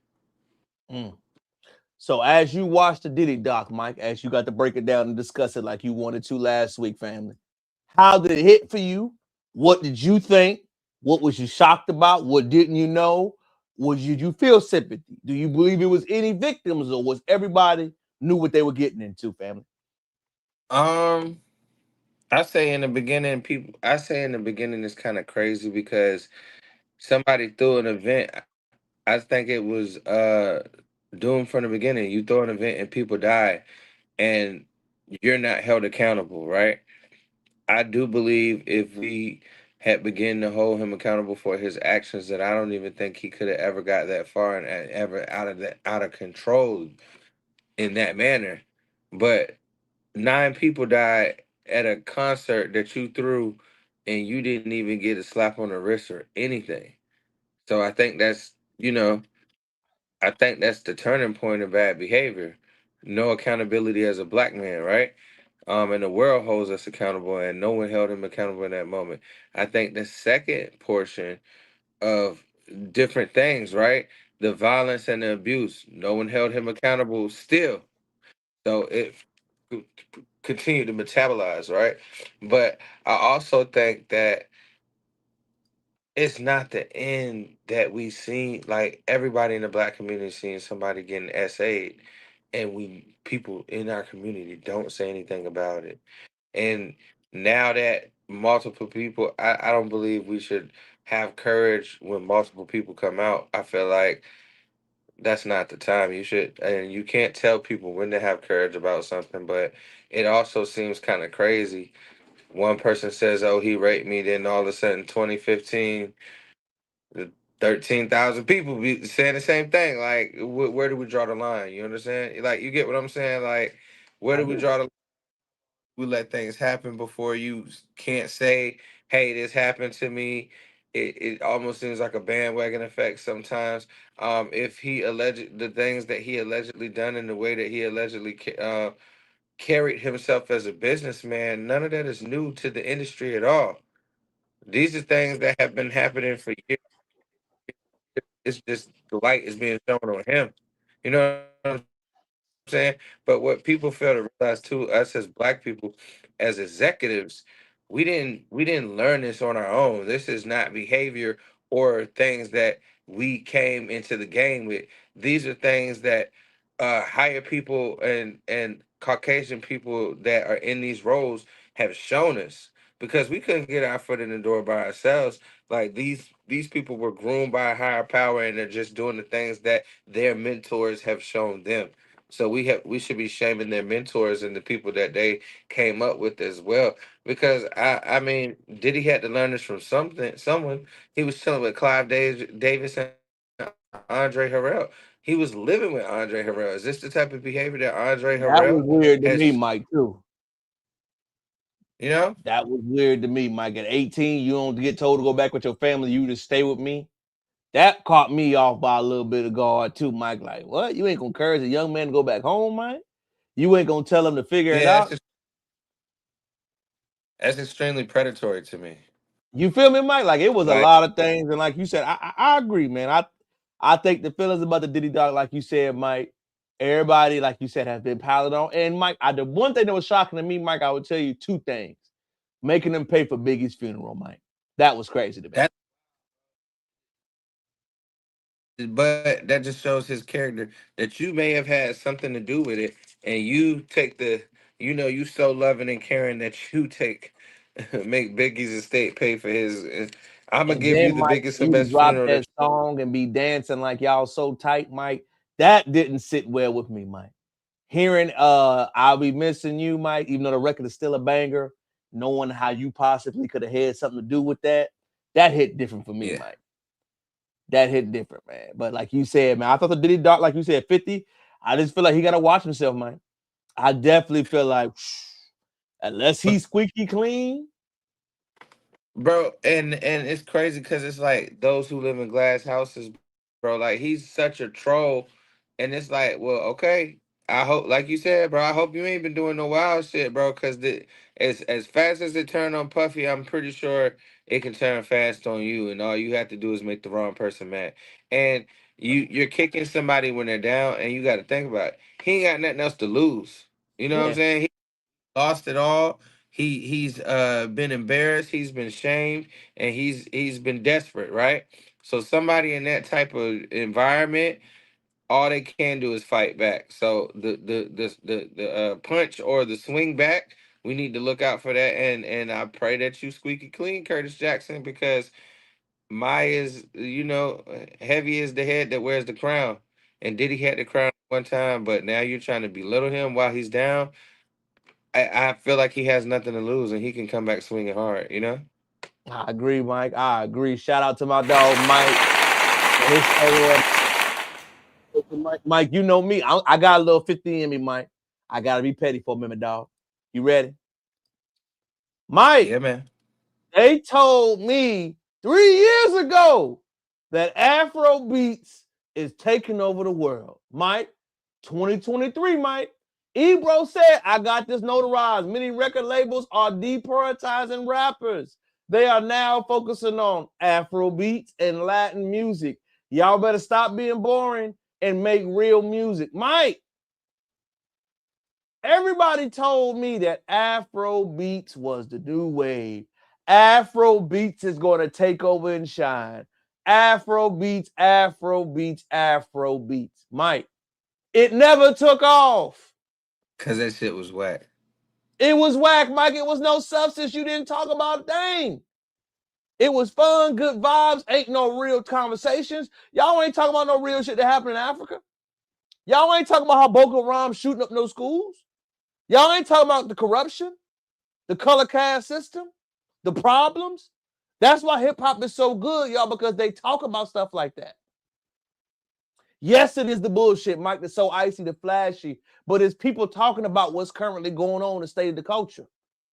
Mm. So as you watch the Diddy doc, Mike, as you got to break it down and discuss it like you wanted to last week, family, how did it hit for you? What did you think? What was you shocked about? What didn't you know? You feel sympathy? Do you believe it was any victims, or was everybody knew what they were getting into, family? Um, I say in the beginning, people. I say in the beginning, it's kind of crazy because somebody threw an event. I think it was doomed from the beginning. You throw an event and people die, and you're not held accountable, right? I do believe if we had begun to hold him accountable for his actions, that I don't even think he could have ever got that far and ever out of control in that manner. But 9 people died at a concert that you threw, and you didn't even get a slap on the wrist or anything. So I think that's I think that's the turning point of bad behavior. No accountability as a black man, right? And the world holds us accountable, and no one held him accountable in that moment. I think the second portion of different things, right? The violence and the abuse, no one held him accountable still. So it c- continued to metabolize, right? But I also think that it's not the end that we seen. Like everybody in the black community seeing somebody getting SA'd, and we people in our community don't say anything about it. And now that multiple people, I don't believe we should have courage when multiple people come out. I feel like that's not the time. You should, and you can't tell people when to have courage about something, but it also seems kind of crazy. One person says, oh, he raped me, then all of a sudden 2015, the 13,000 people be saying the same thing. Like, where do we draw the line? You understand? Like, you get what I'm saying? Like, where I do we do. draw the we let things happen before you can't say, hey, this happened to me. It almost seems like a bandwagon effect sometimes. If he alleged the things that he allegedly done and the way that he allegedly carried himself as a businessman, none of that is new to the industry at all. These are things that have been happening for years. It's just the light is being shown on him. You know what I'm saying? But what people fail to realize too, us as black people, as executives, we didn't learn this on our own. This is not behavior or things that we came into the game with. These are things that higher people and Caucasian people that are in these roles have shown us, because we couldn't get our foot in the door by ourselves. Like these people were groomed by a higher power, and they're just doing the things that their mentors have shown them. So we should be shaming their mentors and the people that they came up with as well. Because I mean, Diddy had to learn this from someone. He was chilling with Davis and Andre Harrell. He was living with Andre Harrell. Is this the type of behavior that Andre Harrell That was weird has? to me, Mike, too. You know? That was weird to me, Mike. At 18, you don't get told to go back with your family. You just stay with me. That caught me off by a little bit of guard, too, Mike. Like, what? You ain't going to encourage a young man to go back home, Mike? You ain't going to tell him to figure it Yeah, out? that's extremely predatory to me. You feel me, Mike? Like it was a Like, lot of things, and like you said, I agree, man. I think the feelings about the Diddy Dog, like you said, Mike. Everybody, like you said, has been piled on. And Mike, the one thing that was shocking to me, Mike, I would tell you two things: making them pay for Biggie's funeral, Mike. That was crazy to me. but that just shows his character that you may have had something to do with it, and you take the, you so loving and caring that you take make Biggie's estate pay for his. I'm gonna And give you then the Mike, biggest and you best drop funeral that that. song and be dancing like y'all so tight, Mike. That didn't sit well with me, Mike. Hearing I'll Be Missing You, Mike, even though the record is still a banger, knowing how you possibly could have had something to do with that hit different for me, Mike. That hit different, man. But like you said, man, I thought the Diddy Dog, like you said, 50. I just feel like he got to watch himself, man. I definitely feel like unless he's squeaky clean. Bro, and it's crazy because it's like those who live in glass houses, bro. Like he's such a troll, and it's like, well, okay. I hope, like you said, bro. I hope you ain't been doing no wild shit, bro. Because as fast as it turned on Puffy, I'm pretty sure it can turn fast on you, and all you have to do is make the wrong person mad. And you're kicking somebody when they're down, and you got to think about it. He ain't got nothing else to lose. You know what I'm saying? Lost it all. He's been embarrassed, he's been shamed, and he's been desperate, right? So somebody in that type of environment, all they can do is fight back. So the punch or the swing back, we need to look out for that. And I pray that you squeaky clean, Curtis Jackson, because Maya's, heavy is the head that wears the crown. And Diddy had the crown one time, but now you're trying to belittle him while he's down. I feel like he has nothing to lose and he can come back swinging hard, you know? I agree, Mike. I agree. Shout out to my dog, Mike. Mike, you know me. I got a little 50 in me, Mike. I got to be petty for a minute, dog. You ready? Mike. Yeah, man. They told me 3 years ago that Afro beats is taking over the world. Mike, 2023, Mike. Ebro said, I got this notarized. Many record labels are deprioritizing rappers. They are now focusing on Afro beats and Latin music. Y'all better stop being boring and make real music. Mike, everybody told me that Afro beats was the new wave. Afro beats is going to take over and shine. Afro beats, Afro beats, Afro beats. Mike, it never took off. Because that shit was whack. It was whack, Mike. It was no substance. You didn't talk about a thing. It was fun, good vibes, ain't no real conversations. Y'all ain't talking about no real shit that happened in Africa. Y'all ain't talking about how Boko Haram shooting up no schools. Y'all ain't talking about the corruption, the color caste system, the problems. That's why hip-hop is so good, y'all, because they talk about stuff like that. Yes, it is the bullshit, Mike, that's so icy, the flashy, but it's people talking about what's currently going on in the state of the culture.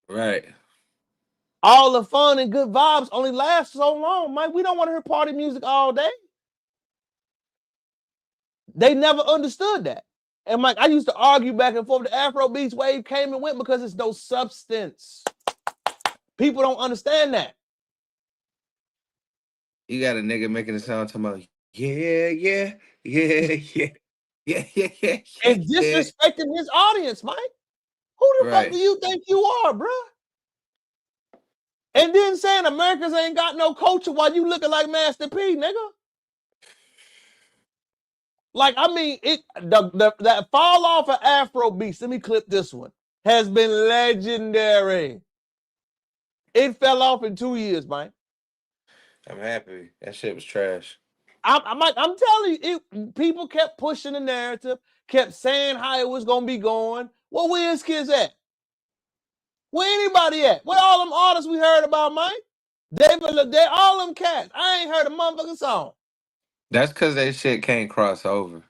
Right. All the fun and good vibes only last so long, Mike. We don't want to hear party music all day. They never understood that. And Mike, I used to argue back and forth. The Afro Beats wave came and went because it's no substance. People don't understand that. You got a nigga making it sound talking about, yeah. And disrespecting his audience, Mike. Who the fuck do you think you are, bro? And then saying Americans ain't got no culture while you looking like Master P, nigga. Like, I mean, that fall off of Afro Beats, let me clip this one, has been legendary. It fell off in 2 years, Mike. I'm happy. That shit was trash. I'm telling you, people kept pushing the narrative, kept saying how it was going to be going. Where his kids at? Where anybody at? Where all them artists we heard about, Mike? They all them cats. I ain't heard a motherfucking song. That's because that shit can't cross over.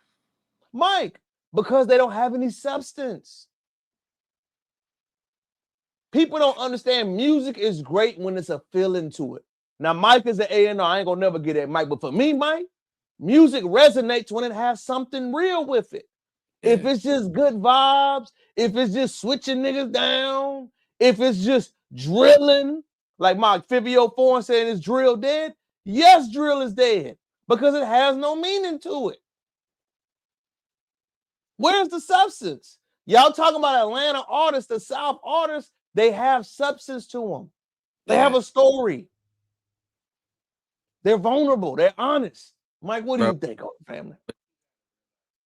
Mike, because they don't have any substance. People don't understand music is great when it's a feeling to it. Now, Mike is an A&R. I ain't going to never get at Mike. But for me, Mike, music resonates when it has something real with it. Yeah. If it's just good vibes, if it's just switching niggas down, if it's just drilling, Like my 5004 saying, is drill dead? Yes, drill is dead because it has no meaning to it. Where's the substance? Y'all talking about Atlanta artists, the South artists, they have substance to them. They have a story. They're vulnerable. They're honest. Mike, what do you think of the family?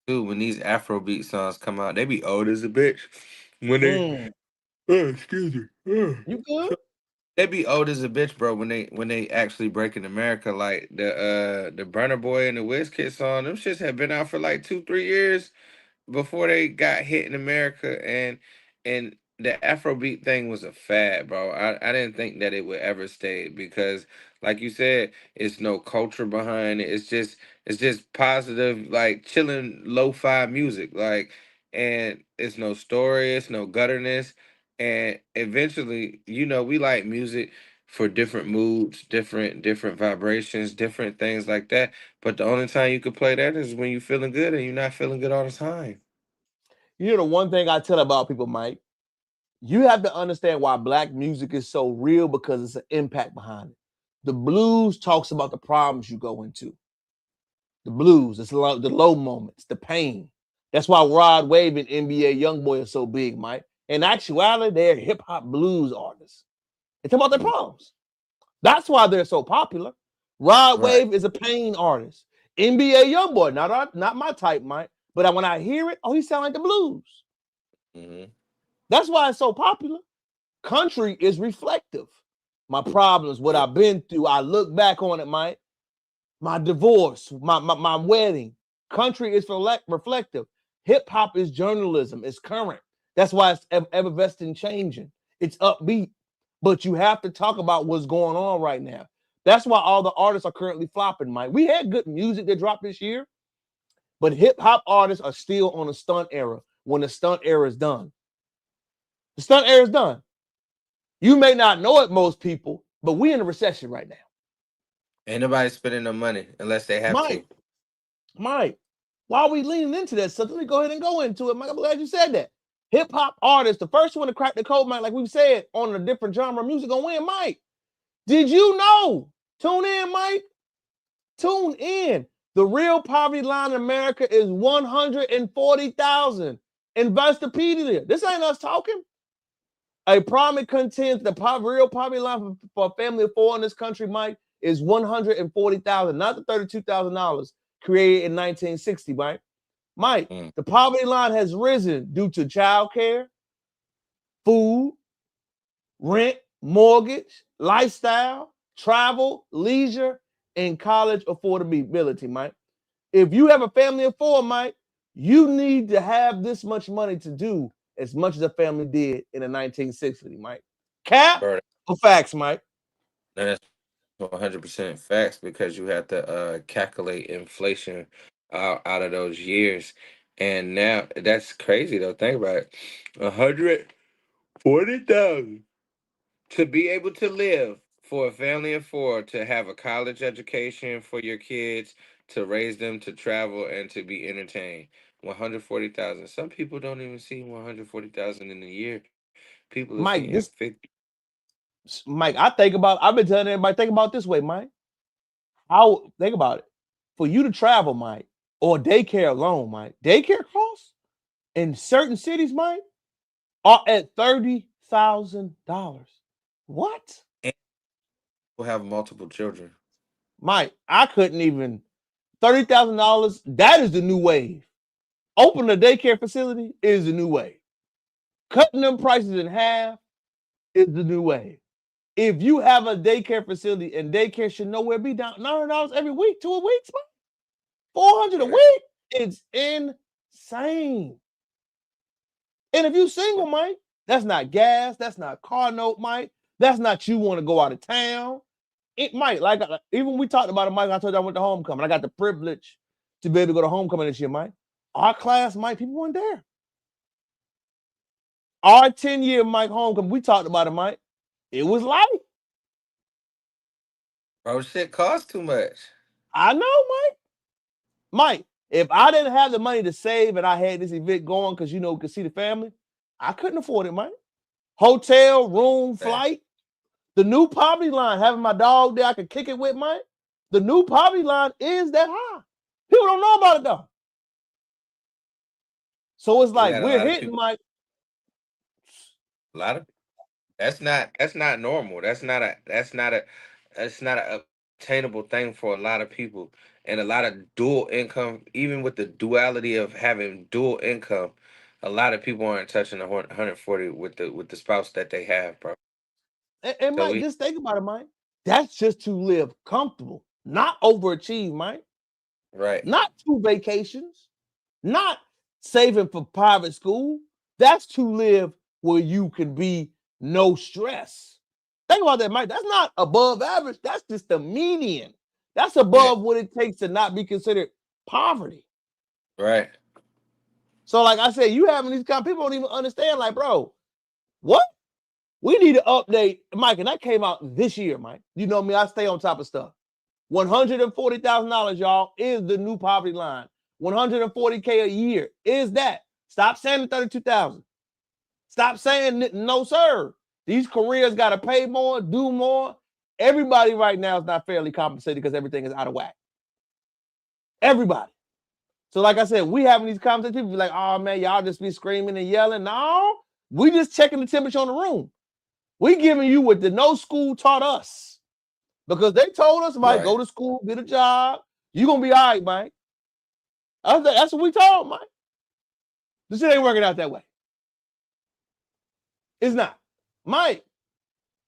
Dude, when these Afrobeat songs come out, they be old as a bitch. When they, excuse me, you good? They be old as a bitch, bro. When they actually break in America, like the Burna Boy and the Wizkid song, them shits have been out for like 2-3 years before they got hit in America, and the Afrobeat thing was a fad, bro. I didn't think that it would ever stay because, like you said, it's no culture behind it. It's just positive, like chilling lo-fi music, like, and it's no story, it's no gutterness, and eventually, we like music for different moods, different vibrations, different things like that. But the only time you could play that is when you're feeling good and you're not feeling good all the time. You know the one thing I tell about people, Mike, you have to understand why black music is so real because it's an impact behind it. The blues talks about the problems you go into. The blues, it's the low moments, the pain. That's why Rod Wave and NBA Youngboy are so big, Mike. In actuality, they're hip-hop blues artists. They talk about their problems. That's why they're so popular. Rod Wave is a pain artist. NBA Youngboy, not my type, Mike. But when I hear it, he sounds like the blues. Mm-hmm. That's why it's so popular. Country is reflective. My problems, what I've been through, I look back on it, Mike. My divorce, my wedding. Country is reflective. Hip-hop is journalism. It's current. That's why it's ever-vesting changing. It's upbeat. But you have to talk about what's going on right now. That's why all the artists are currently flopping, Mike. We had good music that dropped this year, but hip-hop artists are still on a stunt era when the stunt era is done. The stunt era is done. You may not know it, most people, but we're in a recession right now. Ain't nobody spending no money unless they have to. Mike, why are we leaning into that? So let me go ahead and go into it, Mike. I'm glad you said that. Hip-hop artists, the first one to crack the code, Mike, like we've said, on a different genre of music gonna win, Mike. Did you know? Tune in, Mike. Tune in. The real poverty line in America is 140,000. Investopedia. This ain't us talking. A prominent contends the real poverty line for a family of four in this country, Mike, is 140,000, not the $32,000 created in 1960, Mike. Mike, the poverty line has risen due to childcare, food, rent, mortgage, lifestyle, travel, leisure, and college affordability, Mike. If you have a family of four, Mike, you need to have this much money to do as much as a family did in the 1960s, Mike. Cap or facts, Mike? That's 100% facts because you have to calculate inflation out of those years. And now that's crazy though. Think about it. 140,000 to be able to live for a family of four, to have a college education for your kids, to raise them, to travel, and to be entertained. 140,000. Some people don't even see 140,000 in a year. People are Mike, seeing 50. Mike, I've been telling everybody, think about it this way, Mike. Think about it. For you to travel, Mike, or daycare alone, Mike, daycare costs in certain cities, Mike, are at $30,000. What? And we'll have multiple children. Mike, I couldn't even. $30,000, that is the new wave. Open a daycare facility is the new wave. Cutting them prices in half is the new wave. If you have a daycare facility, and daycare should nowhere be down $900 every week, 2 weeks, Mike. $400 a week. It's insane. And if you single, Mike, that's not gas, that's not car note, Mike. That's not you want to go out of town. It might, like even we talked about it, Mike. I told you I went to homecoming. I got the privilege to be able to go to homecoming this year, Mike. Our class, Mike, people weren't there. Our 10-year Mike homecoming, we talked about it, Mike. It was light. Bro, shit costs too much. I know, Mike. Mike, if I didn't have the money to save and I had this event going because, could see the family, I couldn't afford it, Mike. Hotel, room, flight, The new poverty line, having my dog there I can kick it with, Mike. The new poverty line is that high. People don't know about it though. So it's like we're hitting, Mike. A lot of that's not normal. That's not an obtainable thing for a lot of people. And a lot of dual income, even with the duality of having dual income, a lot of people aren't touching the 140 with the spouse that they have, bro. And Mike, just think about it, Mike. That's just to live comfortable, not overachieve, Mike. Right. Not 2 vacations, not saving for private school. That's to live where you can be no stress. Think about that, Mike. That's not above average. That's just the median. That's above what it takes to not be considered poverty. Right. So, like I said, you having these kind of people don't even understand, like, bro, what? We need to update, Mike, and that came out this year, Mike. You know me, I stay on top of stuff. $140,000, y'all, is the new poverty line. $140K a year is that. Stop saying the 32,000. Stop saying no, sir. These careers got to pay more, do more. Everybody right now is not fairly compensated because everything is out of whack. Everybody. So, like I said, we having these conversations. People be like, "Oh man, y'all just be screaming and yelling." No, we just checking the temperature on the room. We giving you what the no school taught us. Because they told us, Mike, go to school, get a job. You're going to be all right, Mike. That's what we told, Mike. This shit ain't working out that way. It's not. Mike,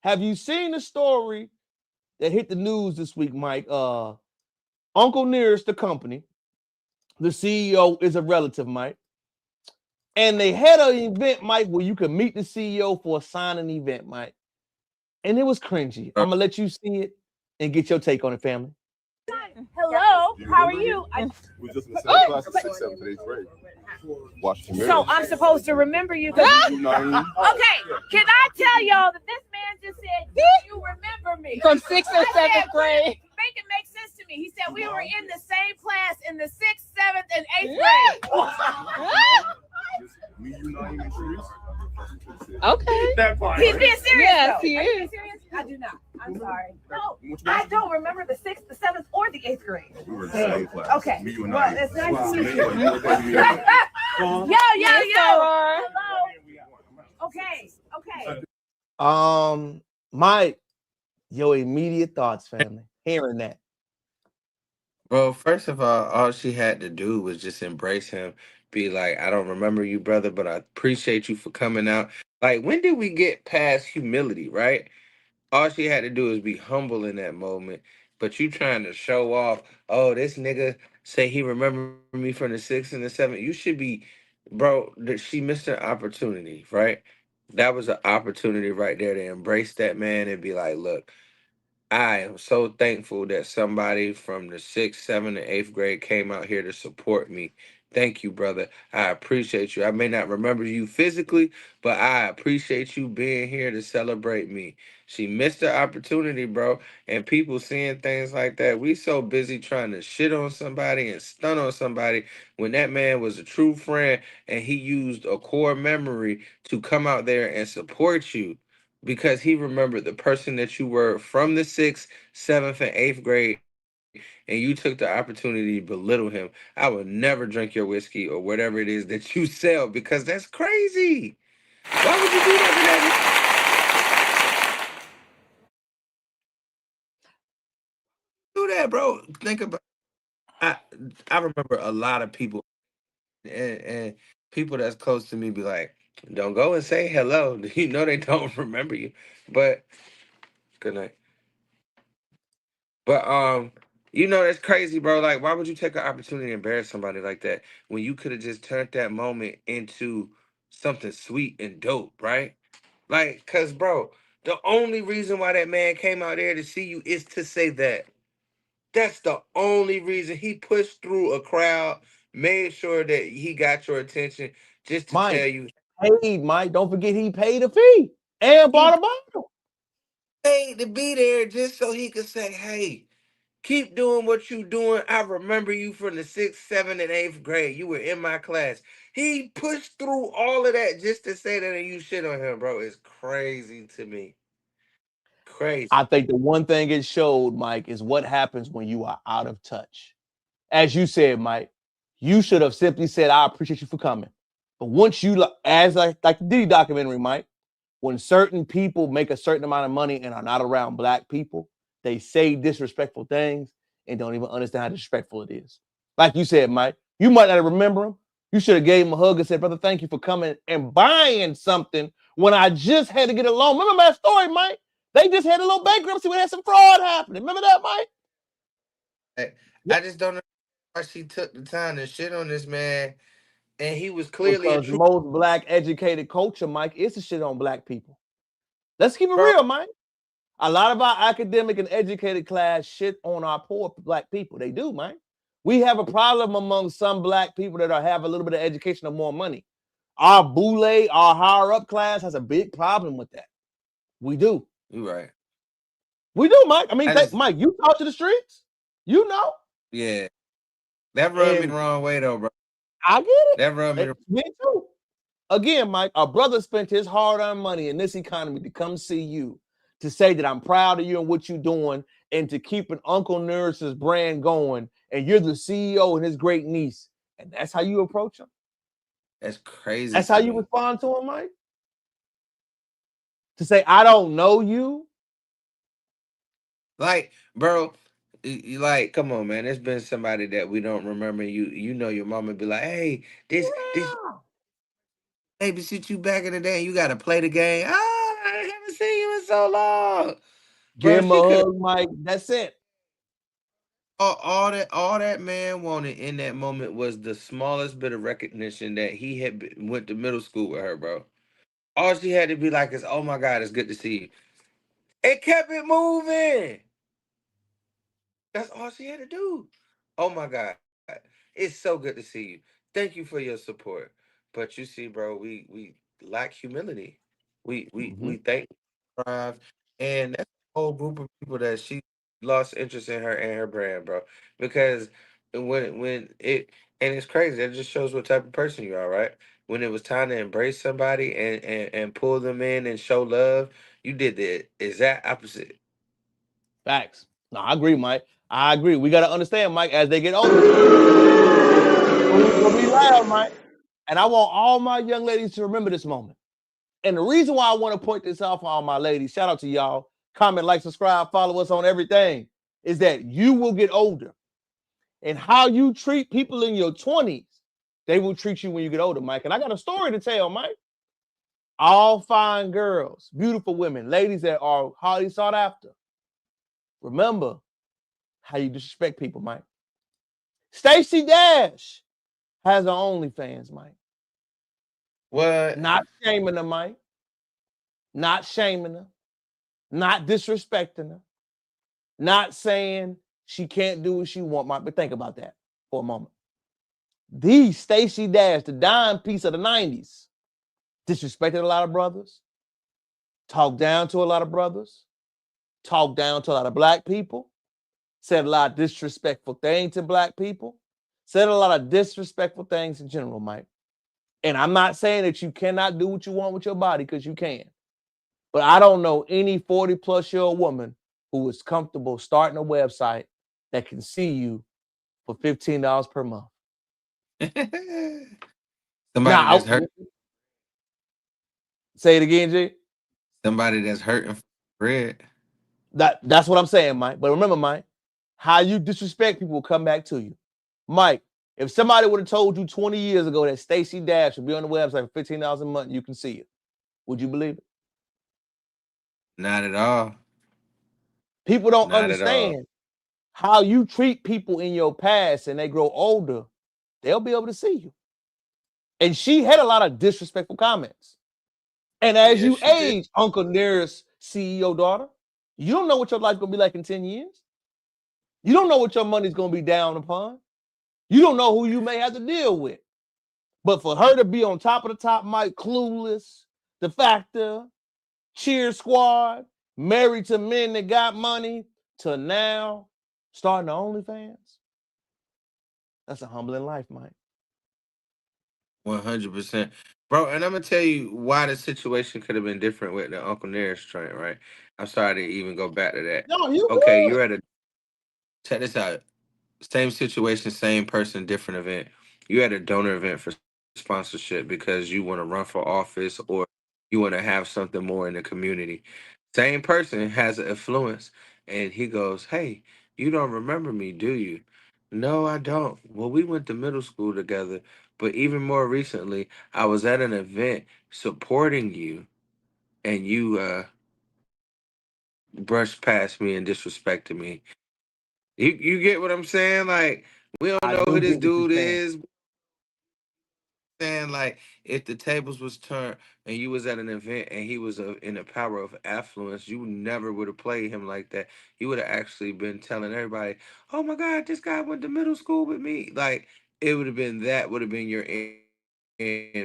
have you seen the story that hit the news this week, Mike? Uncle Nearest, the company, the CEO is a relative, Mike. And they had an event, Mike, where you could meet the CEO for a signing event, Mike. And it was cringy. I'm going to let you see it and get your take on it, family. Hello, how are you? We just in the same class at 6th, 7th, 8th grade. So I'm supposed to remember you. Okay, can I tell y'all that this man just said, "Do you remember me?" From 6th or 7th grade. Make it make sense to me. He said we were in the same class in the 6th, 7th, and 8th grade. Okay. He's being serious. Yes, though. he Are you is. being serious? I do not. I'm sorry. No, I don't remember the 6th, the 7th, or the 8th grade. We were in the same class. Okay. Well, it's nice to meet you. Yo. Yes, Hello. Okay. Mike, your immediate thoughts, family, hearing that. Well, first of all she had to do was just embrace him, be like, I don't remember you, brother, but I appreciate you for coming out. Like, when did we get past humility, right? All she had to do is be humble in that moment. But you trying to show off, oh, this nigga say he remember me from the 6th and the 7th. You should be, bro, she missed an opportunity, right? That was an opportunity right there to embrace that man and be like, look, I am so thankful that somebody from the 6th, 7th, and 8th grade came out here to support me. Thank you, brother. I appreciate you. I may not remember you physically, but I appreciate you being here to celebrate me. She missed the opportunity, bro. And people seeing things like that, we so busy trying to shit on somebody and stun on somebody when that man was a true friend and he used a core memory to come out there and support you because he remembered the person that you were from the 6th, 7th, and 8th grade, and you took the opportunity to belittle him. I would never drink your whiskey or whatever it is that you sell because that's crazy. Why would you do that to that? Do that, bro. Think about. I remember a lot of people and people that's close to me be like, "Don't go and say hello." You know they don't remember you, but good night. But that's crazy, bro. Like, why would you take an opportunity to embarrass somebody like that when you could have just turned that moment into something sweet and dope, right? Like, cause bro, the only reason why that man came out there to see you is to say that. That's the only reason he pushed through a crowd, made sure that he got your attention just to tell you. Hey, Mike, don't forget he paid a fee and bought a bottle. Paid to be there just so he could say, hey, keep doing what you doing. I remember you from the 6th, 7th, and 8th grade. You were in my class. He pushed through all of that just to say that and you shit on him, bro. It's crazy to me. crazy. I think the one thing it showed, Mike, is what happens when you are out of touch. As you said, Mike, you should have simply said, I appreciate you for coming. But once you, as like the Diddy documentary, Mike, when certain people make a certain amount of money and are not around black people, they say disrespectful things and don't even understand how disrespectful it is. Like you said, Mike, you might not remember him. You should have gave him a hug and said, brother, thank you for coming and buying something when I just had to get a loan. Remember that story, Mike? They just had a little bankruptcy. We had some fraud happening. Remember that, Mike? I just don't know why she took the time to shit on this man, and he was clearly Because a true. most black educated culture, Mike, is the shit on black people. Let's keep it Bro. real, Mike. A lot of our academic and educated class shit on our poor black people. They do, Mike. We have a problem among some black people that have a little bit of education or more money. Our boule, our higher up class has a big problem with that. We do. You're right. We do, Mike. I mean, Mike, you talk to the streets. You know. Yeah. That rubbed me the wrong way, though, bro. I get it. That rubbed me the Me too. Again, Mike, our brother spent his hard-earned money in this economy to come see you, to say that I'm proud of you and what you're doing, and to keep an Uncle Nurse's brand going, and you're the CEO and his great niece. And that's how you approach him? That's crazy. That's how you respond to him, Mike? To say, I don't know you? Like, bro, like, come on, man. There's been somebody that we don't remember. You know your mama be like, hey, this babysit you back in the day. You got to play the game. Oh, I haven't seen you in so long. Give him a hug, Mike. That's it. All that man wanted in that moment was the smallest bit of recognition that he had went to middle school with her, bro. All she had to be like is, oh my God, it's good to see you. It kept it moving. That's all she had to do. Oh my God. It's so good to see you. Thank you for your support. But you see, bro, we lack humility. We thank thrive. And that's a whole group of people that she lost interest in her and her brand, bro. Because when it and it's crazy, it just shows what type of person you are, right? When it was time to embrace somebody and pull them in and show love, you did the exact opposite. Facts. No, I agree, Mike. I agree. We got to understand, Mike, as they get older. We'll be loud, Mike. And I want all my young ladies to remember this moment. And the reason why I want to point this out for all my ladies, shout out to y'all, comment, like, subscribe, follow us on everything, is that you will get older. And how you treat people in your 20s, they will treat you when you get older, Mike. And I got a story to tell, Mike. All fine girls, beautiful women, ladies that are highly sought after. Remember how you disrespect people, Mike. Stacey Dash has her OnlyFans, Mike. What? Not shaming her, Mike. Not shaming her. Not disrespecting her. Not saying she can't do what she wants, Mike. But think about that for a moment. The Stacey Dash, the dime piece of the 90s, disrespected a lot of brothers, talked down to a lot of brothers, talked down to a lot of black people, said a lot of disrespectful things to black people, said a lot of disrespectful things in general, Mike. And I'm not saying that you cannot do what you want with your body, because you can. But I don't know any 40-plus-year-old woman who is comfortable starting a website that can see you for $15 per month. Somebody that's hurt. Say it again, G. Somebody that's hurting for bread. That's what I'm saying, Mike. But remember, Mike, how you disrespect people will come back to you. Mike, if somebody would have told you 20 years ago that Stacey Dash would be on the website for $15 a month, you can see it, would you believe it? Not at all. People don't understand how you treat people in your past, and they grow older, they'll be able to see you. And she had a lot of disrespectful comments. And as you age, Uncle Nearest CEO daughter, you don't know what your life's going to be like in 10 years. You don't know what your money's going to be down upon. You don't know who you may have to deal with. But for her to be on top of the top, Mike, Clueless, The Factor, Cheer Squad, married to men that got money, to now starting the OnlyFans, that's a humbling life, Mike. 100%. Bro, and I'm going to tell you why the situation could have been different with the Uncle Nearest joint, right? I'm sorry to even go back to that. No, you Okay, good. you're at a check this out. Same situation, same person, different event. You had a donor event for sponsorship because you want to run for office or you want to have something more in the community. Same person has an influence, and he goes, "Hey, you don't remember me, do you?" No, I don't. Well, we went to middle school together, but even more recently, I was at an event supporting you, and you brushed past me and disrespected me. You get what I'm saying? Like, we don't I know who do this get what you're dude saying. is. Saying like, if the tables was turned and you was at an event and he was in the power of affluence, you never would have played him like that. You would have actually been telling everybody, "Oh my God, this guy went to middle school with me." Like, it would have been that would have been your end.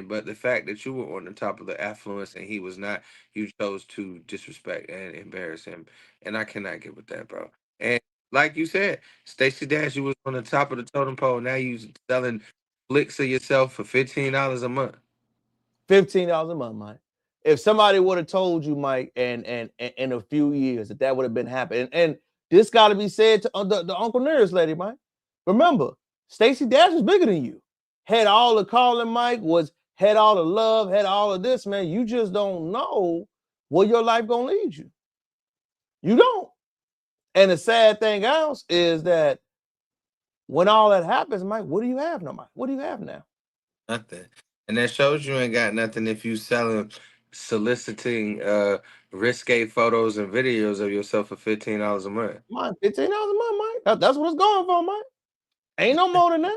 But the fact that you were on the top of the affluence and he was not, you chose to disrespect and embarrass him, and I cannot get with that, bro. And like you said, Stacey Dash, you was on the top of the totem pole. Now you selling flicks of yourself for $15 a month. $15 a month, Mike. If somebody would have told you, Mike, and in a few years that would have been happening, and this got to be said to the Uncle Nearest lady, Mike. Remember, Stacey Dash is bigger than you. Had all the calling, Mike, had all the love, had all of this, man. You just don't know where your life gonna lead you. You don't. And the sad thing else is that when all that happens, Mike, what do you have now, Mike? What do you have now? Nothing. And that shows you ain't got nothing if you soliciting risque photos and videos of yourself for $15 a month. Mike, $15 a month, Mike. That's what it's going for, Mike. Ain't no more than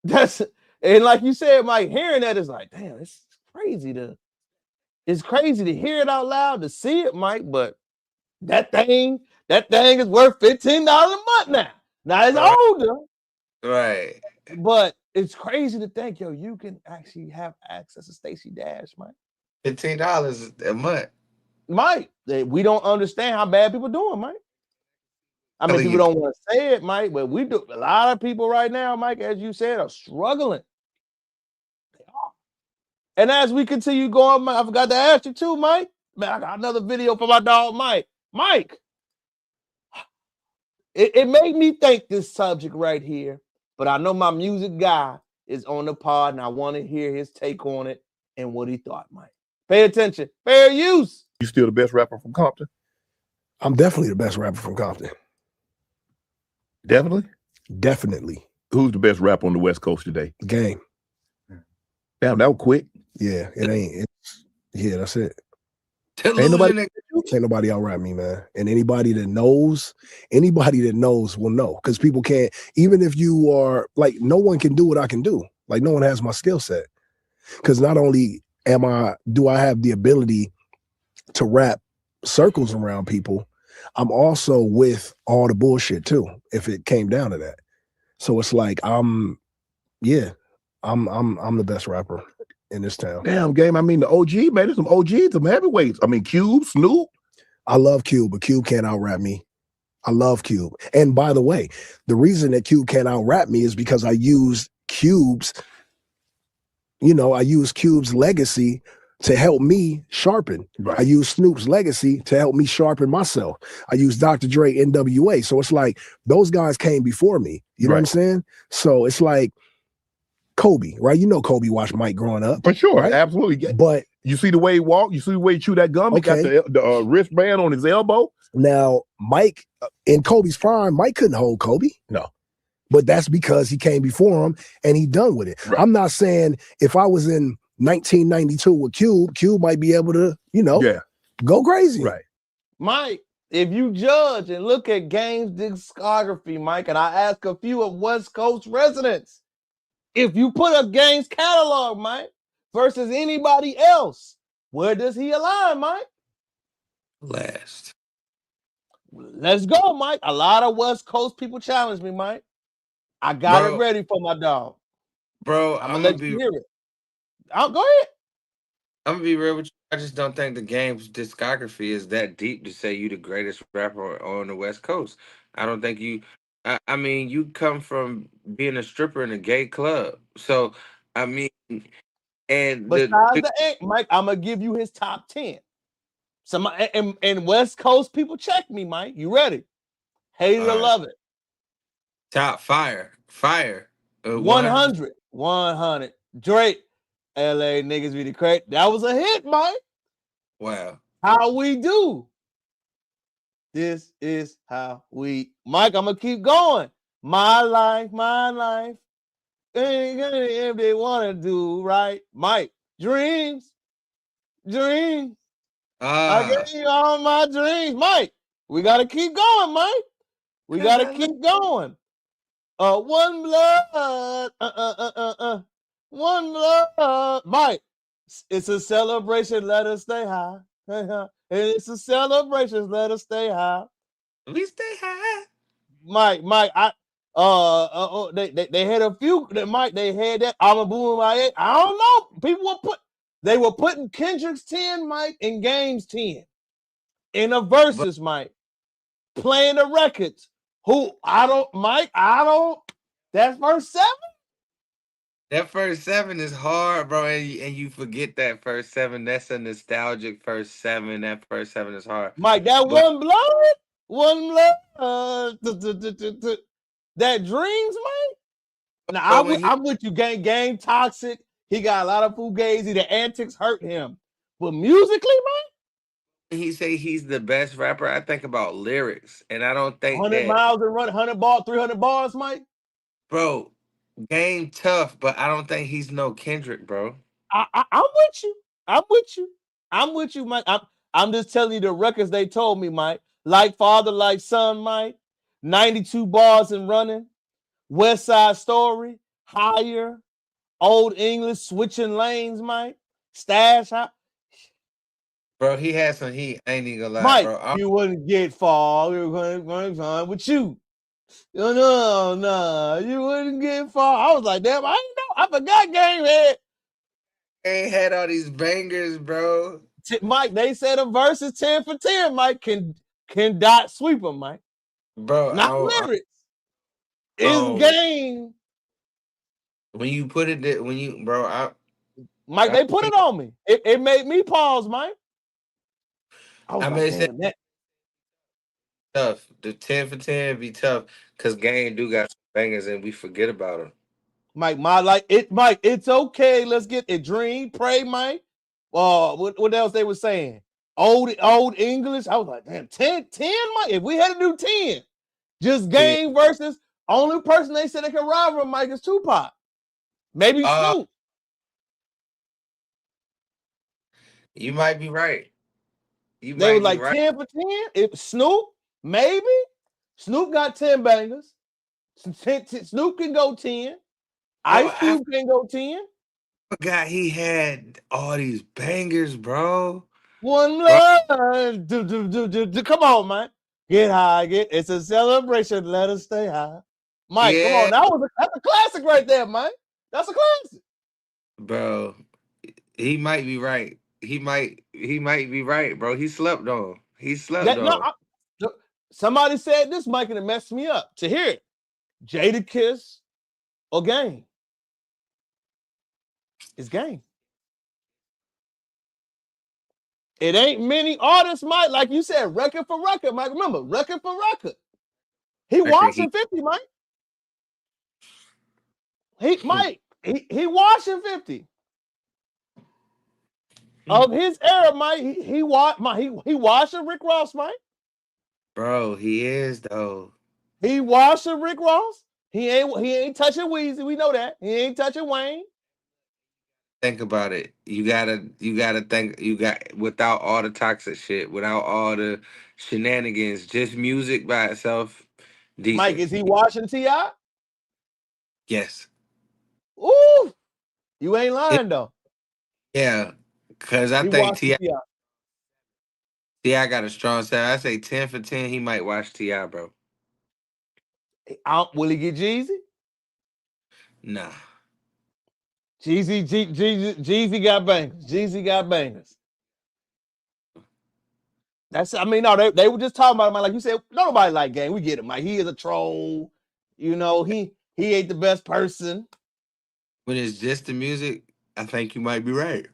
that. And like you said, Mike, hearing that is like, damn, it's crazy to hear it out loud, to see it, Mike. But that thing is worth $15 a month now. Now it's older. Right. But it's crazy to think, yo, you can actually have access to Stacey Dash, Mike. $15 a month. Mike, we don't understand how bad people doing, Mike. I mean, people don't want to say it, Mike, but we do. A lot of people right now, Mike, as you said, are struggling. They are. And as we continue going, Mike, I forgot to ask you too, Mike. Man, I got another video for my dog, Mike. Mike, it made me think this subject right here, but I know my music guy is on the pod, and I want to hear his take on it and what he thought, Mike. Pay attention. Fair use. You still the best rapper from Compton? I'm definitely the best rapper from Compton. Definitely? Definitely. Who's the best rapper on the West Coast today? Game. Damn, that was quick. Yeah, it ain't. Yeah, that's it. Ain't nobody outrap me, man. And anybody that knows will know. Because people can't, even if you are, like, no one can do what I can do. Like, no one has my skill set. Because not only do I have the ability to wrap circles around people, I'm also with all the bullshit too, if it came down to that. So it's like I'm the best rapper in this town. Damn, Game. I mean, the OG, man, there's some OGs, some heavyweights. I mean, Cube, Snoop. I love Cube, but Cube can't out-rap me. I love Cube. And by the way, the reason that Cube can't out-rap me is because I used Cube's legacy to help me sharpen. Right. I use Snoop's legacy to help me sharpen myself. I use Dr. Dre, NWA. So it's like those guys came before me. You know what I'm saying? So it's like Kobe, right? You know Kobe watched Mike growing up. For sure, right? Absolutely. But you see the way he walked? You see the way he chewed that gum? Okay. He got the wristband on his elbow? Now, Mike, in Kobe's prime, Mike couldn't hold Kobe. No. But that's because he came before him and he done with it. Right. I'm not saying if I was in 1992 with Cube might be able to, go crazy. Right. Mike, if you judge and look at Game's discography, Mike, and I ask a few of West Coast residents, if you put up Game's catalog, Mike, versus anybody else, where does he align, Mike? Last. Let's go, Mike. A lot of West Coast people challenge me, Mike. I got it ready for my dog. Bro, I'm gonna let you hear it. Go ahead. I'm gonna be real with you. I just don't think the Game's discography is that deep to say you the greatest rapper on the West Coast. I don't think you. I mean, you come from being a stripper in a gay club, so I mean, and besides Mike, I'm gonna give you his top 10. Some and West Coast people check me, Mike. You ready? Hate it or love it. Top fire. 100. 100. Drake. LA niggas be the crazy. That was a hit, Mike. Wow. How we do? This is how we. Mike, I'm gonna keep going. My life. If they want to do right, Mike. Dreams. I gave you all my dreams, Mike. We gotta keep going, Mike. We gotta keep going. One blood. One blood. Mike, it's a celebration. Let us stay high. It's a celebration. Let us stay high. We stay high. Mike, they had a few that Mike, they had that. I'm a boom my head. I don't know. People were putting Kendrick's 10, Mike, in Game's 10. In a versus, Mike. Playing the records. That's verse 7? That first 7 is hard, bro, and you forget that first 7. That's a nostalgic first 7. That first 7 is hard. Mike, one blood, that dreams, Mike. Now I'm with you, game toxic. He got a lot of fugazi. The antics hurt him, but musically, Mike. He say he's the best rapper. I think about lyrics, and I don't think 100 miles and run 100 ball, 300 bars, Mike. Bro, Game tough, but I don't think he's no Kendrick, bro. I'm with you, Mike. I'm just telling you the records they told me, Mike. Like Father, Like Son, Mike. 92 bars and running. West Side Story. Higher. Old English. Switching lanes, Mike. Stash. Bro, he had some heat. I ain't even gonna lie, Mike, bro. you wouldn't get far. We were going on with you. No, you wouldn't get far. I was like, damn, I ain't know. I forgot Game had. Ain't had all these bangers, bro. Mike, they said a verse is 10 for 10. Mike can dot sweep him, Mike. Bro, not lyrics. It's Game. When you put it, Mike, they put it on me. It made me pause, Mike. I mean, that tough. The 10 for 10 be tough because Game do got some bangers and we forget about them. Mike, Mike, it's okay. Let's get it. Dream, pray, Mike. What else they were saying? Old English. I was like, damn, 10, Mike. If we had to do 10, just Game versus only person they said they can rival him, Mike, is Tupac. Maybe Snoop. You might be right. They were like 10 for 10. If Snoop, maybe. Snoop got 10 bangers. Snoop can go 10. Ice Cube can go 10. I forgot he had all these bangers, bro. One love. Come on, man. Get high. It's a celebration. Let us stay high. Mike, come on. That's a classic right there, Mike. That's a classic. Bro, he might be right. He might be right, bro. He slept on. Somebody said this, Mike, and it messed me up to hear it. Jadakiss or Game? It's Game. It ain't many artists, Mike, like you said, record for record, Mike. Remember, record for record. He washing 50, Mike. He washing 50. Of his era, Mike, he washing Rick Ross, Mike. Bro, he is though. He washing Rick Ross. He ain't touching Weezy. We know that. He ain't touching Wayne. Think about it. You gotta think. Without all the toxic shit, without all the shenanigans, just music by itself. Decent. Mike, is he washing T.I.? Yes. Ooh, you ain't lying though. Yeah, because I think T.I. got a strong set. I say 10 for 10. He might watch T.I., bro. Will he get Jeezy? Nah. Jeezy got bangers. Jeezy got bangers. No, they were just talking about him. Like you said, nobody like Game. We get him. Like he is a troll. You know, he ain't the best person. When it's just the music, I think you might be right.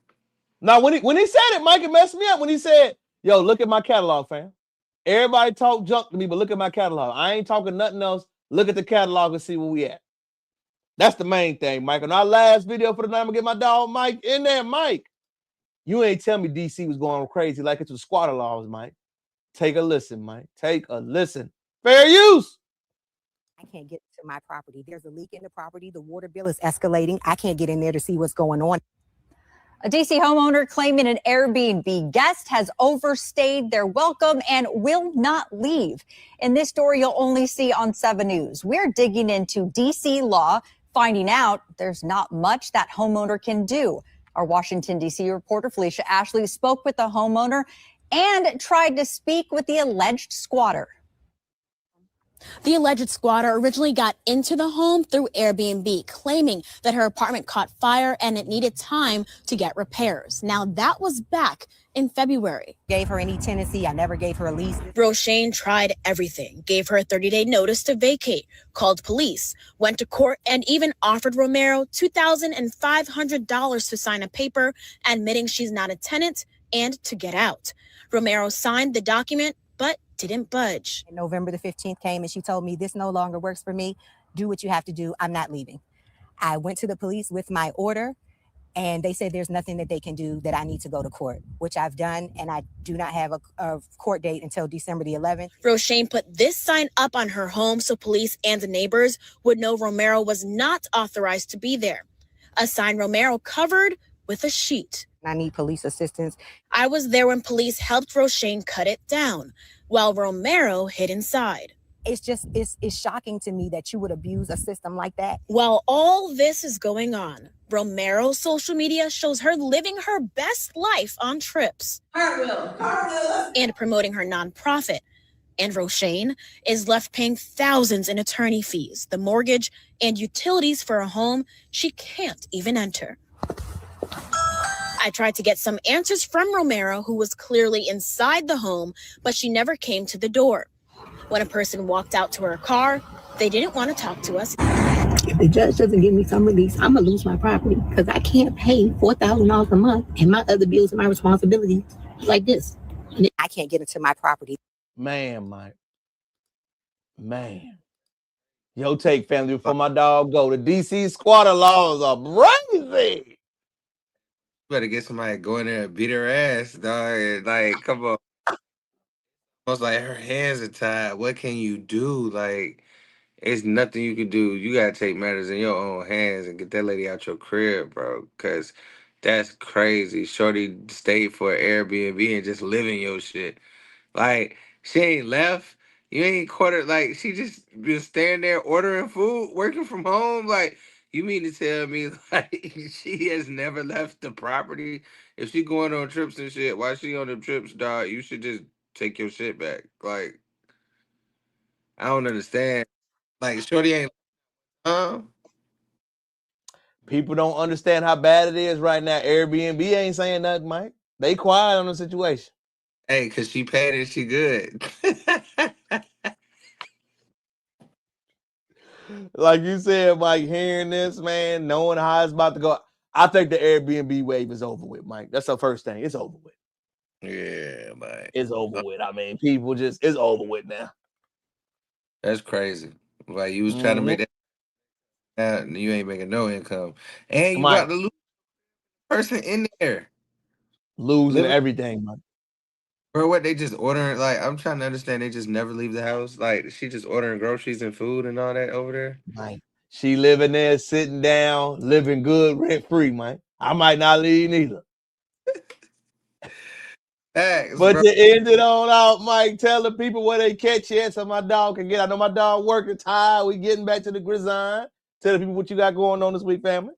Now, when he said it, Mike, it messed me up. When he said Yo, look at my catalog, fam. Everybody talk junk to me, but look at my catalog. I ain't talking nothing else. Look at the catalog and see where we at. That's the main thing, Mike. On our last video for the night, I'm gonna get my dog Mike in there. Mike, you ain't tell me DC was going crazy like it's with squatter laws, Mike. Take a listen, Mike. Take a listen. Fair use. I can't get to my property. There's a leak in the property. The water bill is escalating. I can't get in there to see what's going on. A DC homeowner claiming an Airbnb guest has overstayed their welcome and will not leave. In this story, you'll only see on 7 News. We're digging into DC law, finding out there's not much that homeowner can do. Our Washington, D.C. reporter Felicia Ashley spoke with the homeowner and tried to speak with the alleged squatter. The alleged squatter originally got into the home through Airbnb, claiming that her apartment caught fire and it needed time to get repairs. Now, that was back in February. Gave her any tenancy. I never gave her a lease. Roshane tried everything, gave her a 30-day notice to vacate, called police, went to court, and even offered Romero $2,500 to sign a paper admitting she's not a tenant and to get out. Romero signed the document, but didn't budge. November the 15th came and she told me, this no longer works for me. Do what you have to do. I'm not leaving. I went to the police with my order and they said there's nothing that they can do, that I need to go to court, which I've done. And I do not have a court date until December the 11th. Roshane put this sign up on her home so police and the neighbors would know Romero was not authorized to be there. A sign Romero covered with a sheet. I need police assistance. I was there when police helped Roshane cut it down, while Romero hid inside. It's shocking to me that you would abuse a system like that. While all this is going on, Romero's social media shows her living her best life on trips and promoting her nonprofit. And Roshane is left paying thousands in attorney fees, the mortgage, and utilities for a home she can't even enter. I tried to get some answers from Romero, who was clearly inside the home, but she never came to the door. When a person walked out to her car, they didn't want to talk to us. If the judge doesn't give me some release, I'm going to lose my property because I can't pay $4,000 a month and my other bills and my responsibilities like this. I can't get into my property. Man, Mike. Man. Yo, take family before my dog go. The DC squatter laws are crazy. Better get somebody to go in there and beat her ass, dog. And, like, come on. Almost like her hands are tied. What can you do? Like, it's nothing you can do. You gotta take matters in your own hands and get that lady out your crib, bro. Cause that's crazy. Shorty stayed for an Airbnb and just living your shit. Like, she ain't left. You ain't caught her. Like, she just been standing there ordering food, working from home. Like, you mean to tell me, like, she has never left the property? If she going on trips and shit, while she on them trips, dog, you should just take your shit back. Like, I don't understand. Like, shorty ain't, People don't understand how bad it is right now. Airbnb ain't saying nothing, Mike. They quiet on the situation. Hey, because she paid and she good. Like you said, Mike, hearing this, man, knowing how it's about to go, I think the Airbnb wave is over with, Mike. That's the first thing. It's over with. Yeah, man. It's over with. I mean, people just, it's over with now. That's crazy. Like, you was trying to make that, and you ain't making no income. And you got the lose person in there. Losing everything, man. Bro, what, they just ordering, like, I'm trying to understand, they just never leave the house? Like, she just ordering groceries and food and all that over there? Mike, she living there, sitting down, living good, rent-free, Mike. I might not leave neither. Thanks, but bro. to end it on out, Mike, tell the people where they catch you so my dog can get. I know my dog working tired. We getting back to the gridiron. Tell the people what you got going on this week, family.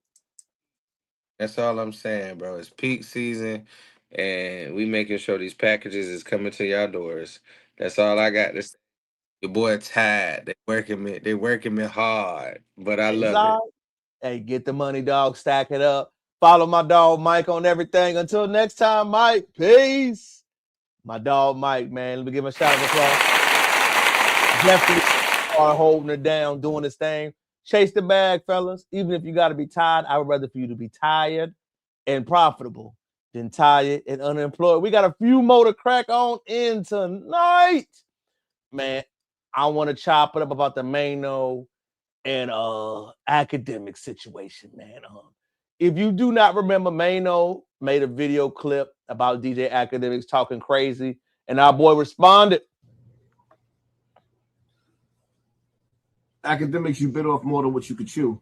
That's all I'm saying, bro. It's peak season, and we making sure these packages is coming to your doors. That's all I got to say. Your boy tired. They working me hard, but I love it. Hey, get the money, dog. Stack it up. Follow my dog Mike on everything. Until next time, Mike. Peace. My dog Mike, man. Let me give him a shout of applause. Definitely are holding it down, doing his thing. Chase the bag, fellas. Even if you got to be tired, I would rather for you to be tired and profitable then tired and unemployed. We got a few more to crack on in tonight. Man, I want to chop it up about the Mano and academic situation, man. If you do not remember, Mano made a video clip about DJ Academics talking crazy, and our boy responded. Academics, you bit off more than what you could chew.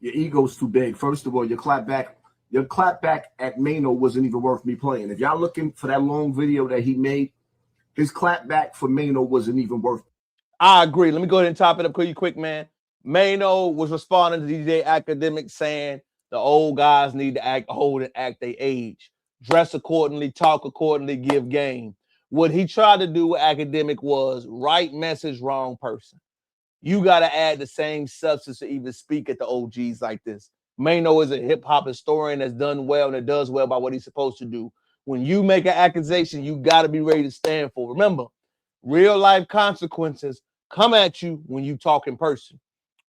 Your ego's too big. First of all, your clapback at Mano wasn't even worth me playing. If y'all looking for that long video that he made, his clapback for Mano wasn't even worth it. I agree. Let me go ahead and top it up quick, man. Mano was responding to DJ Academics saying the old guys need to act old and act their age. Dress accordingly, talk accordingly, give game. What he tried to do with Academic was right message, wrong person. You got to add the same substance to even speak at the OGs like this. Mano is a hip-hop historian that's done well and that does well by what he's supposed to do. When you make an accusation, you got to be ready to stand for. Remember, real-life consequences come at you when you talk in person.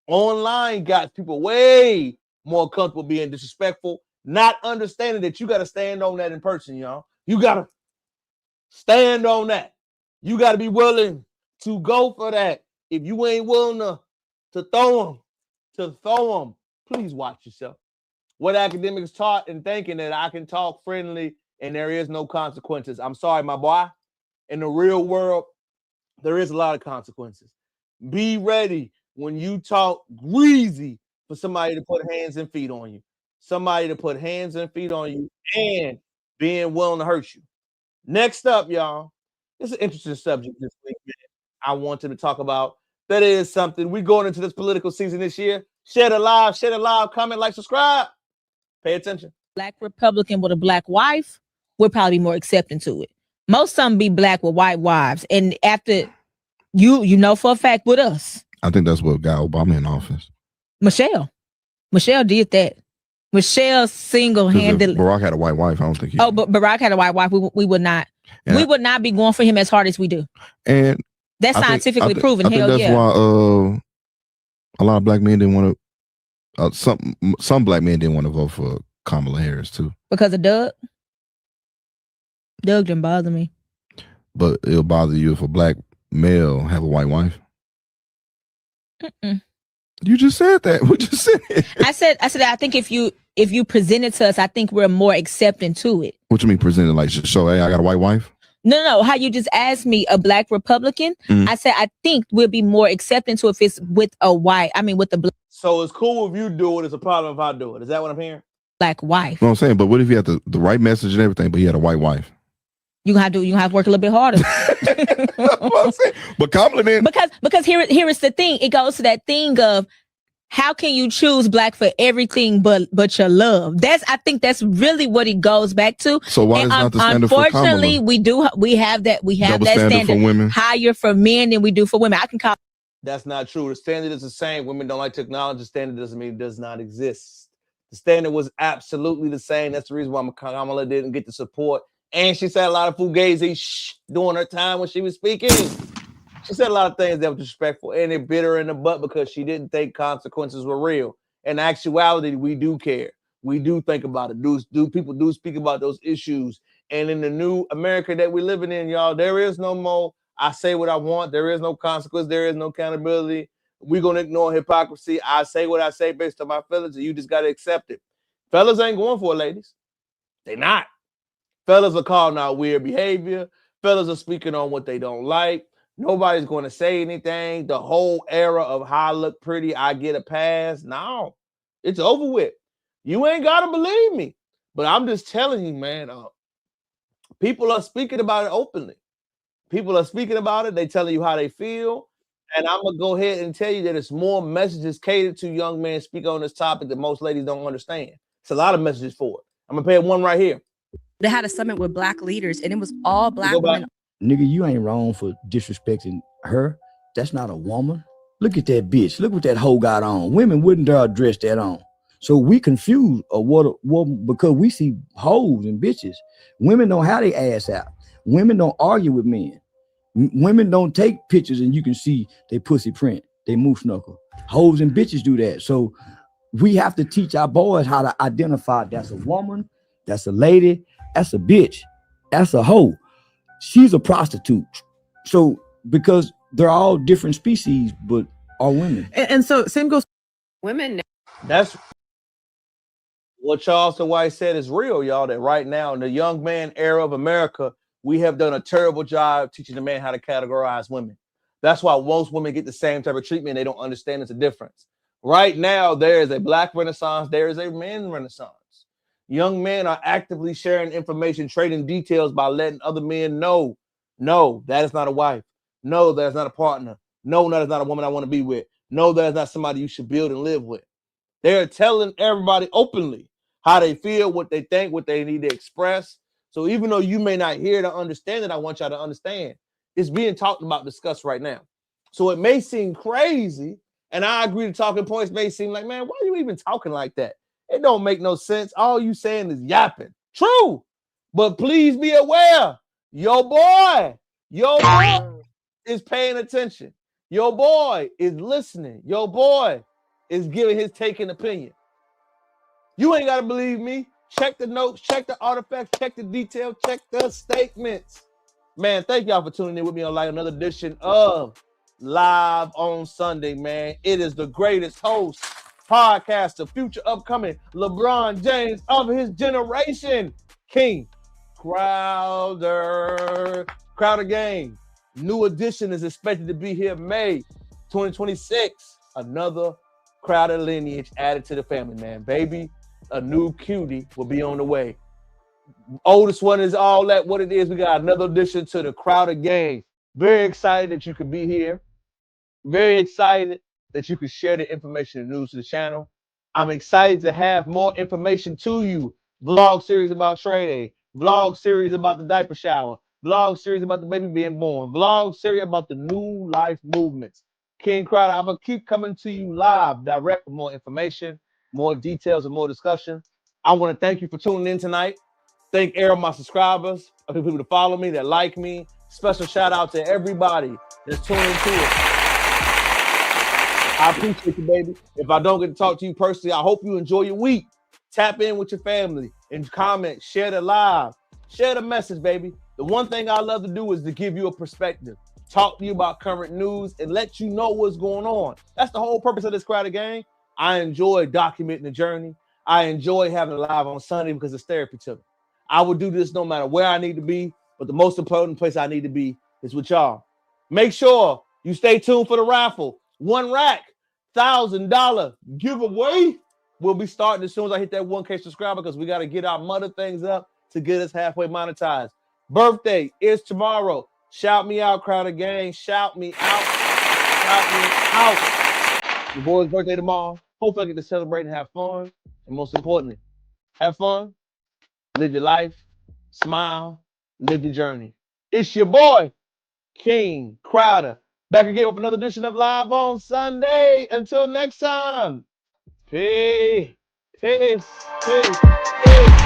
Online got people way more comfortable being disrespectful, not understanding that you got to stand on that in person, y'all. You got to stand on that. You got to be willing to go for that. If you ain't willing to throw them, please watch yourself. What Academics taught and thinking that I can talk friendly and there is no consequences. I'm sorry, my boy. In the real world, there is a lot of consequences. Be ready when you talk greasy for somebody to put hands and feet on you. Somebody to put hands and feet on you and being willing to hurt you. Next up, y'all, it's an interesting subject this week, man. I wanted to talk about. That is something. We're going into this political season this year. Share it live, comment, like, subscribe. Pay attention. Black Republican with a black wife, we'll probably be more accepting to it. Most of them be black with white wives. And after you know for a fact with us. I think that's what got Obama in office. Michelle did that. Michelle single-handedly. Barack had a white wife. I don't think he. Oh, but Barack had a white wife. We would not. And we would not be going for him as hard as we do. And that's scientifically proven. I think that's why a lot of black men didn't want to. Some black men didn't want to vote for Kamala Harris too. Because of Doug. Doug didn't bother me. But it'll bother you if a black male have a white wife. You just said that. What you said? I said. I think if you present it to us, I think we're more accepting to it. What you mean presented? Like, show, hey, I got a white wife. No. How you just asked me, a black Republican? I said I think we'll be more accepting to if it's with a white. I mean, with the black. So it's cool if you do it. It's a problem if I do it. Is that what I'm hearing? Black wife. You know what I'm saying? But what if he had the right message and everything, but he had a white wife? You have to work a little bit harder. But compliment. Because here is the thing. It goes to that thing of how can you choose black for everything but your love? I think that's really what it goes back to. So why is not the standard for Kamala? Unfortunately, we have that standard for women higher for men than we do for women. I can call. That's not true. The standard is the same. Women don't like to acknowledge the standard. Doesn't mean it does not exist. The standard was absolutely the same. That's the reason why Kamala didn't get the support. And she said a lot of fugazi during her time when she was speaking. She said a lot of things that were disrespectful, and it bit her in the butt because she didn't think consequences were real. In actuality, we do care. We do think about it. People do speak about those issues. And in the new America that we're living in, y'all, there is no more, I say what I want. There is no consequence. There is no accountability. We're going to ignore hypocrisy. I say what I say based on my feelings, and you just got to accept it. Fellas ain't going for it, ladies. They not. Fellas are calling out weird behavior. Fellas are speaking on what they don't like. Nobody's going to say anything. The whole era of how I look pretty, I get a pass. No, it's over with. You ain't got to believe me. But I'm just telling you, man, people are speaking about it openly. People are speaking about it. They telling you how they feel. And I'm going to go ahead and tell you that it's more messages catered to young men speak on this topic that most ladies don't understand. It's a lot of messages for it. I'm going to play one right here. They had a summit with black leaders, and it was all black women. Nigga, you ain't wrong for disrespecting her. That's not a woman. Look at that bitch. Look what that hoe got on. Women wouldn't dare dress that on. So we confuse a woman because we see hoes and bitches. Women don't have their ass out. Women don't argue with men. Women don't take pictures and you can see they pussy print, they moose knuckle. Hoes and bitches do that. So we have to teach our boys how to identify that's a woman, That's a lady. That's a bitch. That's a hoe. She's a prostitute. So because they're all different species, but are women. And so same goes women. That's what Charleston White said is real, y'all, that right now in the young man era of America, we have done a terrible job teaching the man how to categorize women. That's why most women get the same type of treatment. They don't understand it's a difference. Right now, there is a black renaissance. There is a men renaissance. Young men are actively sharing information, trading details by letting other men know, no, that is not a wife. No, that is not a partner. No, that is not a woman I want to be with. No, that is not somebody you should build and live with. They're telling everybody openly how they feel, what they think, what they need to express. So even though you may not hear to understand it, I want y'all to understand it's being talked about, discussed right now. So it may seem crazy, and I agree the talking points may seem like, man, why are you even talking like that? It don't make no sense. All you saying is yapping. True. But please be aware, your boy is paying attention. Your boy is listening. Your boy is giving his take and opinion. You ain't got to believe me. Check the notes, check the artifacts, check the details, check the statements. Man, thank y'all for tuning in with me on like another edition of Live on Sunday, man. It is the greatest host, podcaster, future upcoming LeBron James of his generation, King Crowder Game. New edition is expected to be here May 2026. Another Crowder lineage added to the family, man. Baby, a new cutie will be on the way. Oldest one is all that what it is. We got another addition to the Crowder Game. Very excited that you could be here. Very excited that you could share the information and news to the channel. I'm excited to have more information to you. Vlog series about Sherrone, vlog series about the diaper shower, vlog series about the baby being born, vlog series about the new life movements. King Crowder, I'm going to keep coming to you live, direct for more information, more details, and more discussion. I want to thank you for tuning in tonight. Thank all my subscribers, people that follow me, that like me. Special shout out to everybody that's tuning into it. I appreciate you, baby. If I don't get to talk to you personally, I hope you enjoy your week. Tap in with your family and comment, share the live, share the message, baby. The one thing I love to do is to give you a perspective, talk to you about current news, and let you know what's going on. That's the whole purpose of this Crowder Game. I enjoy documenting the journey. I enjoy having it live on Sunday because it's therapy to me. I would do this no matter where I need to be, but the most important place I need to be is with y'all. Make sure you stay tuned for the raffle. One rack, $1,000 giveaway. We'll be starting as soon as I hit that 1K subscriber because we got to get our mother things up to get us halfway monetized. Birthday is tomorrow. Shout me out, Crowder Gang. Shout me out. Shout me out. Your boy's birthday tomorrow. Hopefully I get to celebrate and have fun. And most importantly, have fun. Live your life, smile, live your journey. It's your boy, King Crowder, back again with another edition of Live on Sunday. Until next time, peace, peace, peace, peace.